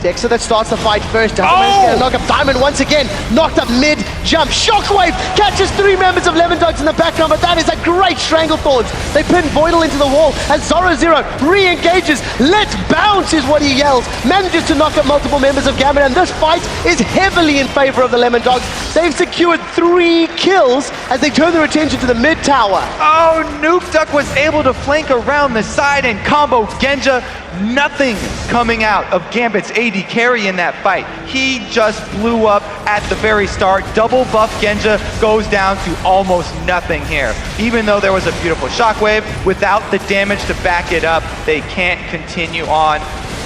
B: Dexter that starts the fight first. Doesn't knock up Diamond once again. Knocked up mid, jump, shockwave, catches 3 members of LemonDogs in the background, but that is a great Stranglethorns. They pin Voidle into the wall, and Zorozero re-engages. Let's bounce is what he yells. Manages to knock up multiple members of Gambit, and this fight is heavily in favor of the LemonDogs. They've secured 3 kills as they turn their attention to the mid tower.
A: Oh, Nukeduck was able to flank around the side and combo Genja. Nothing coming out of Gambit's AD carry in that fight. He just blew up at the very start. Double buff Genja goes down to almost nothing here. Even though there was a beautiful shockwave, without the damage to back it up, they can't continue on.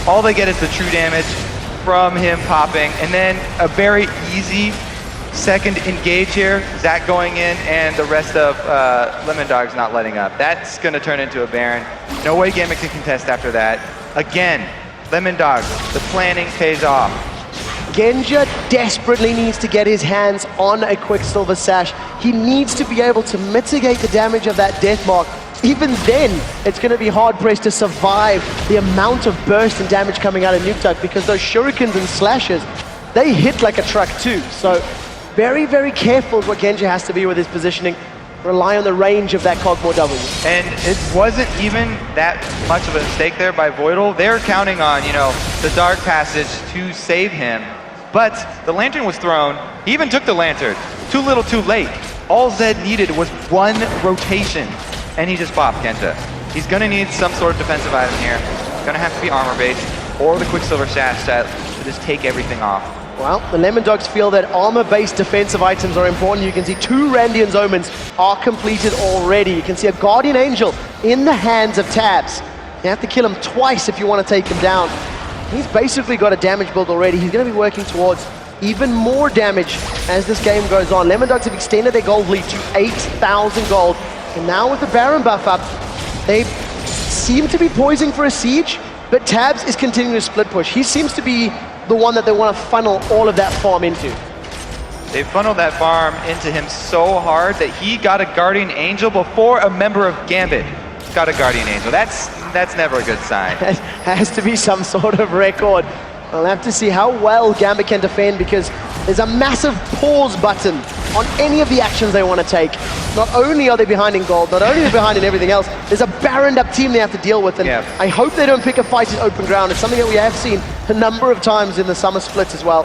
A: All they get is the true damage from him popping, and then a very easy second engage here. Zach going in, and the rest of LemonDogs not letting up. That's going to turn into a Baron. No way Gambit can contest after that. Again, LemonDogs, the planning pays off.
B: Genja desperately needs to get his hands on a Quicksilver Sash. He needs to be able to mitigate the damage of that death mark. Even then, it's going to be hard-pressed to survive the amount of burst and damage coming out of Nukeduck, because those shurikens and slashes, they hit like a truck too. So very, very careful is what Genja has to be with his positioning. Rely on the range of that Cogmore W.
A: And it wasn't even that much of a mistake there by Voidle. They're counting on, you know, the Dark Passage to save him. But the Lantern was thrown. He even took the Lantern. Too little, too late. All Zed needed was one rotation, and he just bopped Genja. He's gonna need some sort of defensive item here. It's gonna have to be armor-based, or the Quicksilver Sash to just take everything off.
B: Well, the LemonDogs feel that armor-based defensive items are important. You can see 2 Randian's Omens are completed already. You can see a Guardian Angel in the hands of Tabzz. You have to kill him twice if you want to take him down. He's basically got a damage build already. He's going to be working towards even more damage as this game goes on. LemonDogs have extended their gold lead to 8,000 gold. And now with the Baron buff up, they seem to be poising for a siege, but Tabzz is continuing to split push. He seems to be the one that they want to funnel all of that farm into.
A: They funneled that farm into him so hard that he got a Guardian Angel before a member of Gambit got a Guardian Angel. That's never a good sign.
B: That has to be some sort of record. I'll have to see how well Gambit can defend, because there's a massive pause button on any of the actions they want to take. Not only are they behind in gold, not only are they behind in everything else, there's a Baroned up team they have to deal with, and I hope they don't pick a fight in open ground. It's something that we have seen a number of times in the summer splits as well.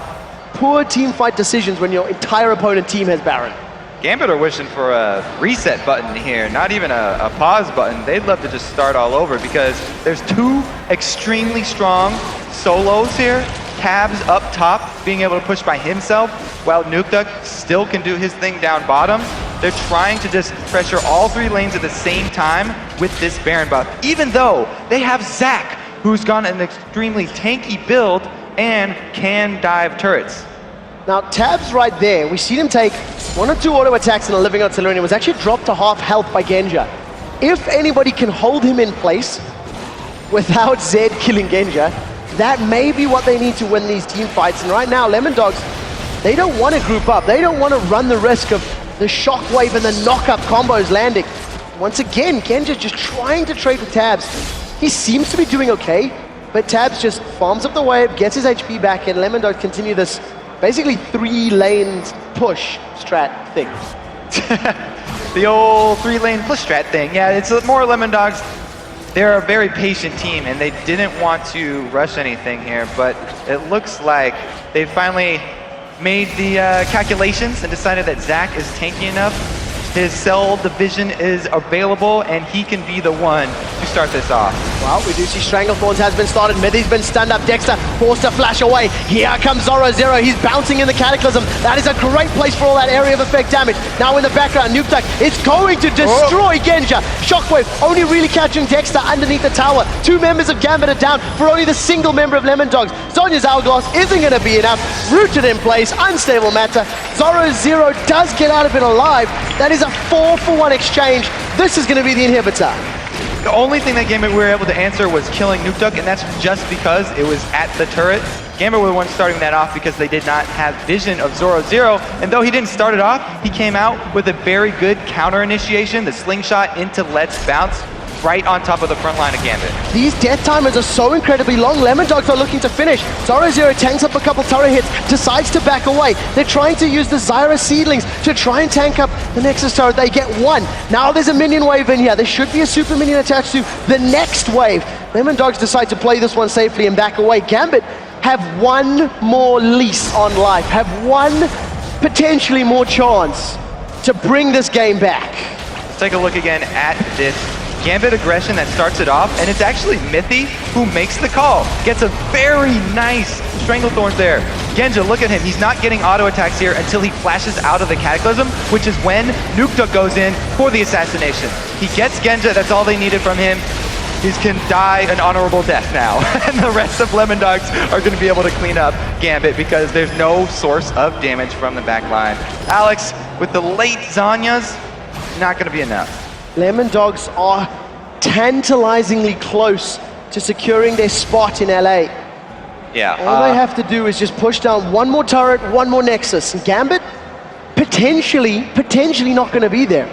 B: Poor team fight decisions when your entire opponent team has Baron.
A: Gambit are wishing for a reset button here, not even a pause button. They'd love to just start all over, because there's 2 extremely strong solos here. Tabzz up top, being able to push by himself, while Nukeduck still can do his thing down bottom. They're trying to just pressure all 3 lanes at the same time with this Baron buff, even though they have Zach, who's got an extremely tanky build and can dive turrets.
B: Now, Tabzz right there, we've seen him take 1 or 2 auto attacks in a living artillery, and it was actually dropped to half health by Genja. If anybody can hold him in place without Zed killing Genja, that may be what they need to win these team fights. And right now, LemonDogs, they don't want to group up. They don't want to run the risk of the shockwave and the knock-up combos landing. Once again, Genja just trying to trade with Tabzz. He seems to be doing okay, but Tabzz just farms up the wave, gets his HP back, and LemonDogs continue this basically 3 lanes push strat thing.
A: The old 3-lane push strat thing. Yeah, it's more LemonDogs. They're a very patient team, and they didn't want to rush anything here, but it looks like they finally made the calculations and decided that Zach is tanky enough. His cell division is available, and he can be the one to start this off.
B: Well, we do see Stranglethorns has been started. Mithy's been stunned up. Dexter forced to flash away. Here comes Zorozero. He's bouncing in the Cataclysm. That is a great place for all that area of effect damage. Now in the background, Nukeduck is going to destroy Genja. Shockwave only really catching Dexter underneath the tower. 2 members of Gambit are down for only the single member of LemonDogs. Zonya's Hourglass isn't going to be enough. Rooted in place, unstable matter. Zorozero does get out of it alive. That is a 4-for-1 exchange. This is going to be the inhibitor.
A: The only thing that Gambit were able to answer was killing Nukeduck, and that's just because it was at the turret. Gambit were the ones starting that off because they did not have vision of Zorozero, and though he didn't start it off, he came out with a very good counter initiation, the slingshot into Let's Bounce, right on top of the front line of Gambit.
B: These death timers are so incredibly long. LemonDogs are looking to finish. Zorozero tanks up a couple turret hits, decides to back away. They're trying to use the Zyra seedlings to try and tank up the Nexus turret. They get 1. Now there's a minion wave in here. There should be a super minion attached to the next wave. LemonDogs decide to play this one safely and back away. Gambit have 1 more lease on life, have 1 potentially more chance to bring this game back.
A: Let's take a look again at this Gambit aggression that starts it off, and it's actually Mithy who makes the call. Gets a very nice Stranglethorn there. Genja, look at him. He's not getting auto attacks here until he flashes out of the Cataclysm, which is when Nukeduck goes in for the assassination. He gets Genja, that's all they needed from him. He can die an honorable death now. And the rest of Lemondogs are going to be able to clean up Gambit because there's no source of damage from the back line. Alex, with the late Zanyas, not going to be enough.
B: Lemondogs are tantalizingly close to securing their spot in LA.
A: Yeah.
B: All they have to do is just push down one more turret, one more Nexus. And Gambit, potentially not going to be there.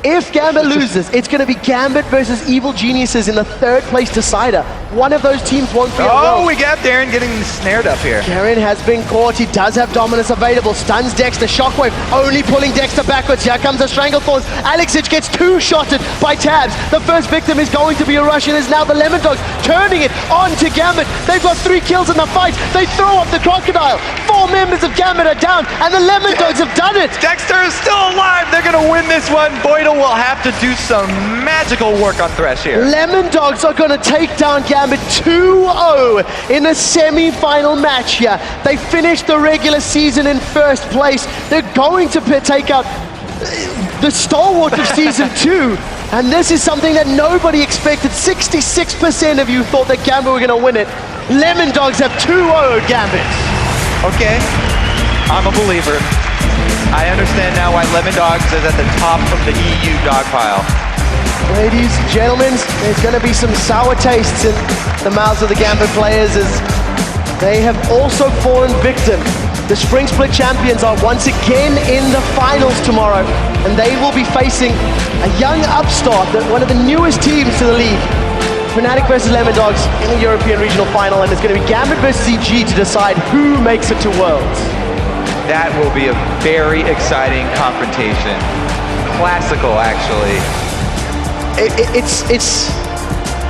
B: If Gambit loses, it's going to be Gambit versus Evil Geniuses in the third place decider. One of those teams won't be
A: Oh, we got Darien getting snared up here.
B: Darien has been caught. He does have dominance available. Stuns Dexter. Shockwave only pulling Dexter backwards. Here comes the Stranglethorns. Alexich gets two-shotted by Tabzz. The first victim is going to be a Russian. It's now the Lemondogs turning it on to Gambit. They've got 3 kills in the fight. They throw up the Crocodile. 4 members of Gambit are down, and the Lemondogs have done it.
A: Dexter is still alive. They're going to win this one. Voidle will have to do some magical work on Thresh here.
B: Lemondogs are going to take down Gambit 2-0 in a semi-final match here. They finished the regular season in first place. They're going to take out the stalwart of Season 2. And this is something that nobody expected. 66% of you thought that Gambit were going to win it. Lemondogs have 2-0 Gambit.
A: Okay, I'm a believer. I understand now why Lemondogs is at the top of the EU dogpile.
B: Ladies and gentlemen, there's going to be some sour tastes in the mouths of the Gambit players as they have also fallen victim. The Spring Split champions are once again in the finals tomorrow, and they will be facing a young upstart, one of the newest teams to the league. Fnatic versus Lemondogs in the European Regional Final, and it's going to be Gambit versus EG to decide who makes it to Worlds.
A: That will be a very exciting confrontation. Classical, actually.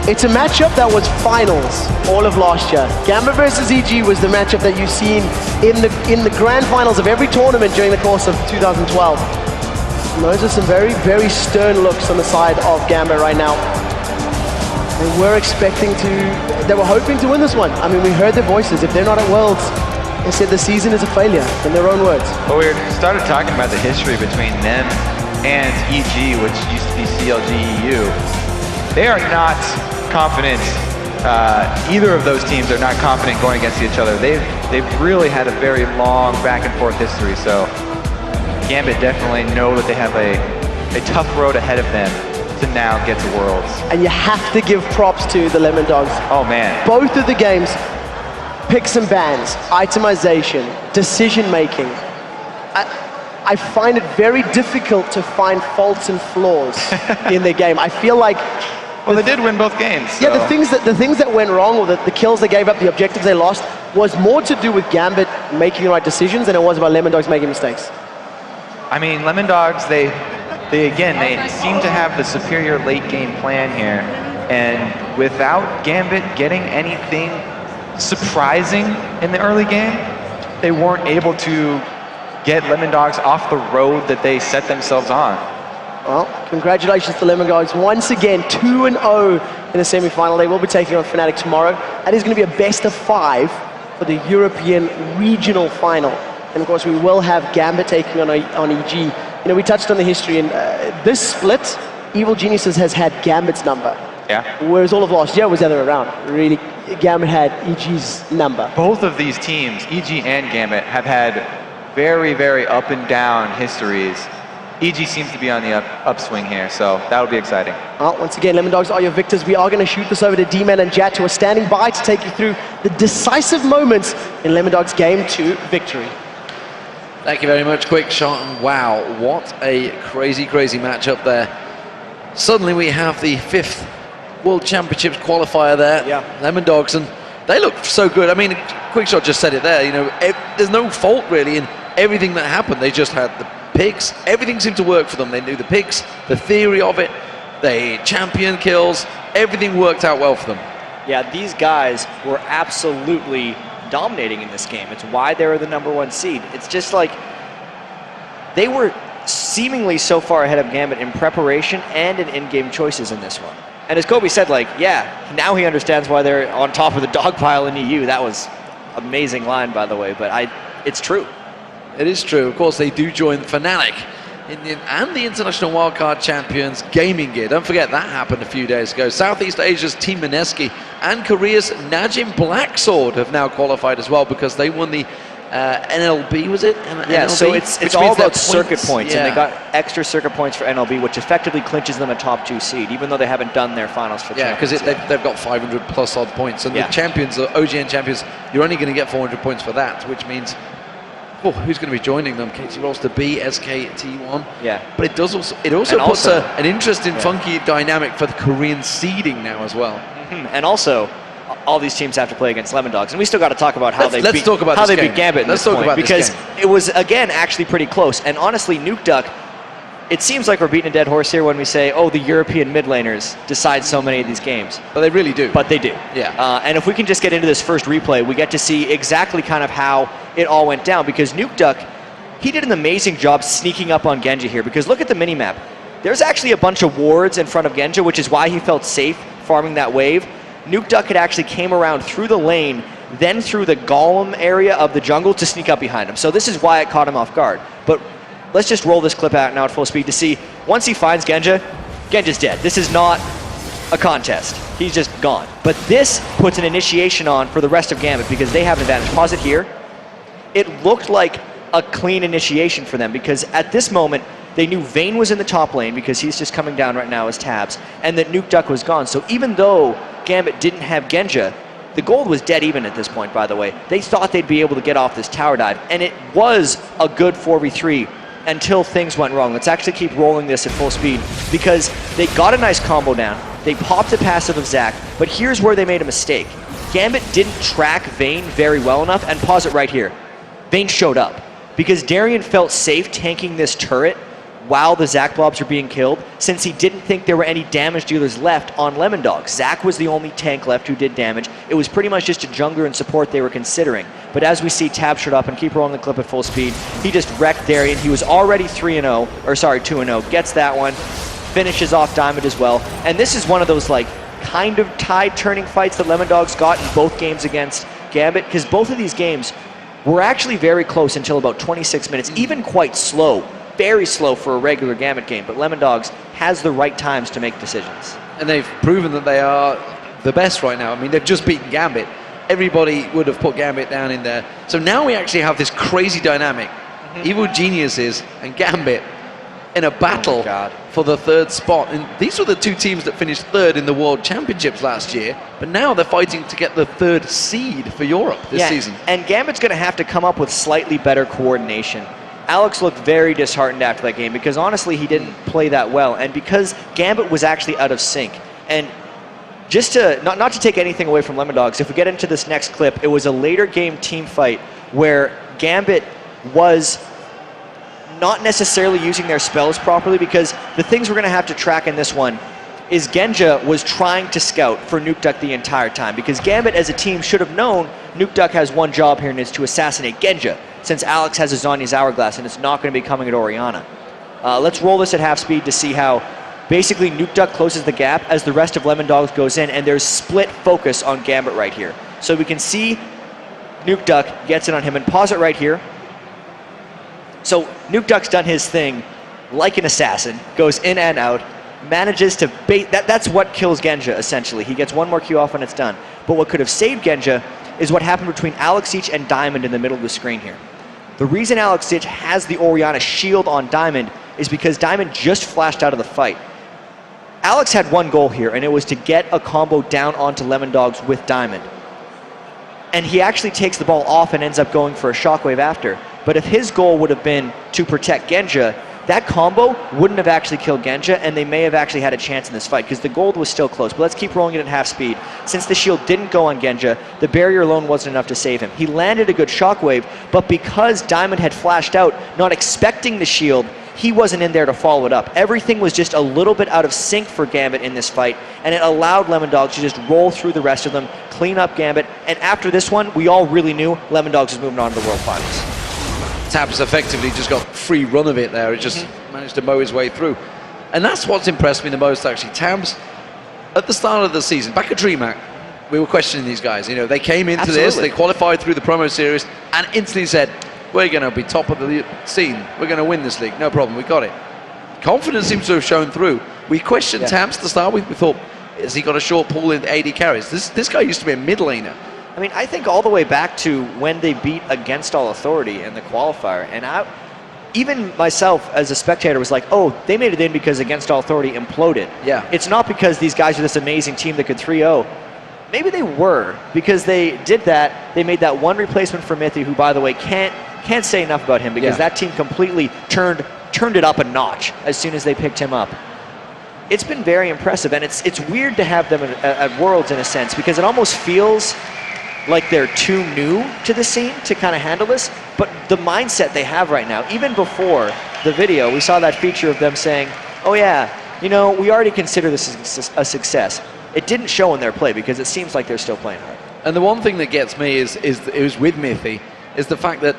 B: It's a matchup that was finals all of last year. Gambit versus EG was the matchup that you've seen in the grand finals of every tournament during the course of 2012. And those are some very, very stern looks on the side of Gambit right now. They were hoping to win this one. I mean, we heard their voices. If they're not at Worlds, they said the season is a failure, in their own words.
A: Well, we started talking about the history between them and EG, which used to be CLG EU. They are not confident. Either of those teams are not confident going against each other. They've really had a very long back and forth history. So Gambit definitely know that they have a tough road ahead of them to now get to Worlds.
B: And you have to give props to the Lemondogs.
A: Oh man.
B: Both of the games, picks and bans, itemization, decision-making. I find it very difficult to find faults and flaws in their game. I feel like...
A: Well, they did win both games. So.
B: Yeah, the things that went wrong, or the kills they gave up, the objectives they lost, was more to do with Gambit making the right decisions than it was about Lemondogs making mistakes.
A: I mean, Lemondogs, they seem to have the superior late game plan here. And without Gambit getting anything surprising in the early game, they weren't able to get Lemondogs off the road that they set themselves on.
B: Well, congratulations to Lemondogs. Once again, 2-0 in the semi-final. They will be taking on Fnatic tomorrow. That is going to be a best of 5 for the European regional final. And of course, we will have Gambit taking on EG. You know, we touched on the history, and this split, Evil Geniuses has had Gambit's number.
A: Yeah.
B: Whereas all of last year was the other way around. Really, Gambit had EG's number.
A: Both of these teams, EG and Gambit, have had very, very up and down histories. EG seems to be on the upswing here, so that'll be exciting.
B: Well, once again, Lemondogs are your victors. We are going to shoot this over to D-Man and Jat, who are standing by to take you through the decisive moments in Lemondogs Game 2 victory.
C: Thank you very much, Quick Shot, and wow, what a crazy, crazy matchup there. Suddenly we have the 5th World Championships qualifier there,
B: yeah.
C: Lemondogs, and they look so good. I mean, Quick Shot just said it there, you know, there's no fault really in everything that happened. They just had the picks, everything seemed to work for them. They knew the picks, the theory of it, the champion kills, everything worked out well for them.
D: Yeah, these guys were absolutely dominating in this game. It's why they were the #1 seed. It's just like they were seemingly so far ahead of Gambit in preparation and in in-game choices in this one. And as Kobe said, like, yeah, now he understands why they're on top of the dog pile in EU. That was amazing line, by the way, but it's true.
C: It is true. Of course, they do join Fnatic and the International Wildcard Champions Gaming Gear. Don't forget, that happened a few days ago. Southeast Asia's Team Mineski and Korea's Najim Blacksword have now qualified as well because they won the NLB, was it?
D: Yeah,
C: NLB,
D: so it's all about circuit points,
C: yeah.
D: and they got extra circuit points for NLB, which effectively clinches them a top 2 seed, even though they haven't done their finals for
C: Yeah, because
D: champions.
C: they've got 500 plus odd points, and the champions, the OGN champions, you're only going to get 400 points for that, which means, who's going to be joining them? KT Rolster B, SK, T1.
D: Yeah.
C: But it also puts an interesting, funky dynamic for the Korean seeding now as well.
D: And also, all these teams have to play against LemonDogs, and we still got to talk about how they beat Gambit in this point, because it was again actually pretty close. And honestly, Nukeduck, it seems like we're beating a dead horse here when we say, oh, the European mid laners decide so many of these games.
C: But they really do.
D: But they do.
C: Yeah.
D: And if we can just get into this first replay, we get to see exactly kind of how it all went down, because Nukeduck, he did an amazing job sneaking up on Genja here, because look at the minimap. There's actually a bunch of wards in front of Genja, which is why he felt safe farming that wave. Nukeduck had actually came around through the lane, then through the golem area of the jungle to sneak up behind him. So this is why it caught him off guard. But let's just roll this clip out now at full speed to see, once he finds Genja, Genja's dead. This is not a contest. He's just gone. But this puts an initiation on for the rest of Gambit because they have an advantage. Pause it here. It looked like a clean initiation for them because at this moment, they knew Vayne was in the top lane because he's just coming down right now as Tabzz, and that Nukeduck was gone. So even though Gambit didn't have Genja, the gold was dead even at this point, by the way. They thought they'd be able to get off this tower dive, and it was a good 4v3 until things went wrong. Let's actually keep rolling this at full speed because they got a nice combo down. They popped a passive of Zac, but here's where they made a mistake. Gambit didn't track Vayne very well enough, and pause it right here. Vayne showed up because Darien felt safe tanking this turret while the Zac blobs are being killed, since he didn't think there were any damage dealers left on LemonDog. Zac was the only tank left who did damage. It was pretty much just a jungler and support they were considering. But as we see Tabzz shut up and keep rolling the clip at full speed, he just wrecked Darien. He was already 2-0, gets that one, finishes off Diamond as well. And this is one of those like kind of tide-turning fights that LemonDogs got in both games against Gambit, because both of these games were actually very close until about 26 minutes, even quite slow. Very slow for a regular Gambit game, but LemonDogs has the right times to make decisions. And
C: they've proven that they are the best right now. I mean, they've just beaten Gambit. Everybody would have put Gambit down in there. So now we actually have this crazy dynamic. Evil Geniuses and Gambit in a battle for the 3rd spot. And these were the 2 teams that finished 3rd in the World Championships last year, but now they're fighting to get the 3rd seed for Europe this season.
D: And Gambit's going to have to come up with slightly better coordination. Alex looked very disheartened after that game because honestly he didn't play that well, and because Gambit was actually out of sync. And just to not to take anything away from LemonDogs, if we get into this next clip, it was a later game team fight where Gambit was not necessarily using their spells properly, because the things we're going to have to track in this one is Genja was trying to scout for Nukeduck the entire time, because Gambit as a team should have known Nukeduck has one job here, and it's to assassinate Genja, since Alex has a Zhonya's Hourglass and it's not going to be coming at Orianna. Let's roll this at half speed to see how basically Nukeduck closes the gap as the rest of LemonDogs goes in, and there's split focus on Gambit right here. So we can see Nukeduck gets it on him, and pause it right here. So Nukeduck's done his thing like an assassin, goes in and out, manages to bait, that's what kills Genja essentially. He gets one more Q off when it's done. But what could have saved Genja is what happened between Alex and Diamond in the middle of the screen here. The reason Alex has the Orianna shield on Diamond is because Diamond just flashed out of the fight. Alex had one goal here, and it was to get a combo down onto LemonDogs with Diamond. And he actually takes the ball off and ends up going for a shockwave after. But if his goal would have been to protect Genja, that combo wouldn't have actually killed Genja, and they may have actually had a chance in this fight because the gold was still close. But let's keep rolling it at half speed. Since the shield didn't go on Genja, the barrier alone wasn't enough to save him. He landed a good shockwave, but because Diamond had flashed out, not expecting the shield, he wasn't in there to follow it up. Everything was just a little bit out of sync for Gambit in this fight, and it allowed LemonDogs to just roll through the rest of them, clean up Gambit, and after this one, we all really knew LemonDogs was moving on to the World Finals.
C: Tabzz effectively just got free run of it there. He just managed to mow his way through. And that's what's impressed me the most, actually. Tabzz, at the start of the season, back at DreamHack, we were questioning these guys. You know, they came into this, they qualified through the promo series, and instantly said, we're going to be top of the scene. We're going to win this league. No problem. We got it. Confidence seems to have shown through. We questioned Tabzz to start with. We thought, has he got a short pool in AD carries? This guy used to be a mid laner.
D: I mean, I think all the way back to when they beat Against All Authority in the qualifier, and even myself as a spectator was like, oh, they made it in because Against All Authority imploded.
C: Yeah.
D: It's not because these guys are this amazing team that could 3-0. Maybe they were, because they did that. They made that one replacement for Mithy, who, by the way, can't say enough about him, because that team completely turned it up a notch as soon as they picked him up. It's been very impressive, and it's weird to have them at Worlds in a sense, because it almost feels like they're too new to the scene to kind of handle this, but the mindset they have right now, even before the video, we saw that feature of them saying, oh yeah, you know, we already consider this a success. It didn't show in their play, because it seems like they're still playing hard.
C: And the one thing that gets me is it was with Mithy, is the fact that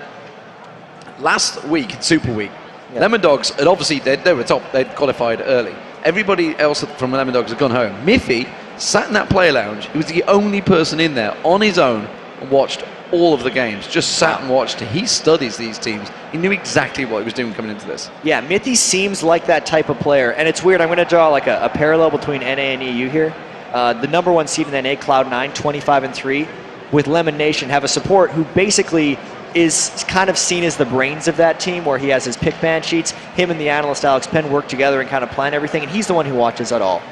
C: last week, Super Week, LemonDogs had obviously, they were top, they'd qualified early. Everybody else from LemonDogs had gone home. Mithy sat in that player lounge. He was the only person in there on his own and watched all of the games. Just sat and watched. He studies these teams. He knew exactly what he was doing coming into this.
D: Yeah, Mithy seems like that type of player. And it's weird. I'm going to draw like a parallel between NA and EU here. The #1 seed in NA, Cloud9, 25-3, with Lemon Nation, have a support who basically is kind of seen as the brains of that team, where he has his pick ban sheets. Him and the analyst Alex Penn work together and kind of plan everything, and he's the one who watches it all.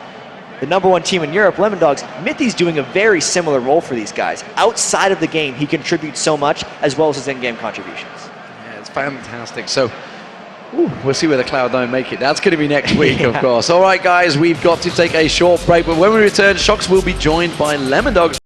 D: The #1 team in Europe, LemonDogs, Mithy's doing a very similar role for these guys. Outside of the game, he contributes so much, as well as his in-game contributions.
C: Yeah, it's fantastic. So, we'll see where the Cloud9 make it. That's going to be next week, of course. All right, guys, we've got to take a short break, but when we return, Shocks will be joined by LemonDogs.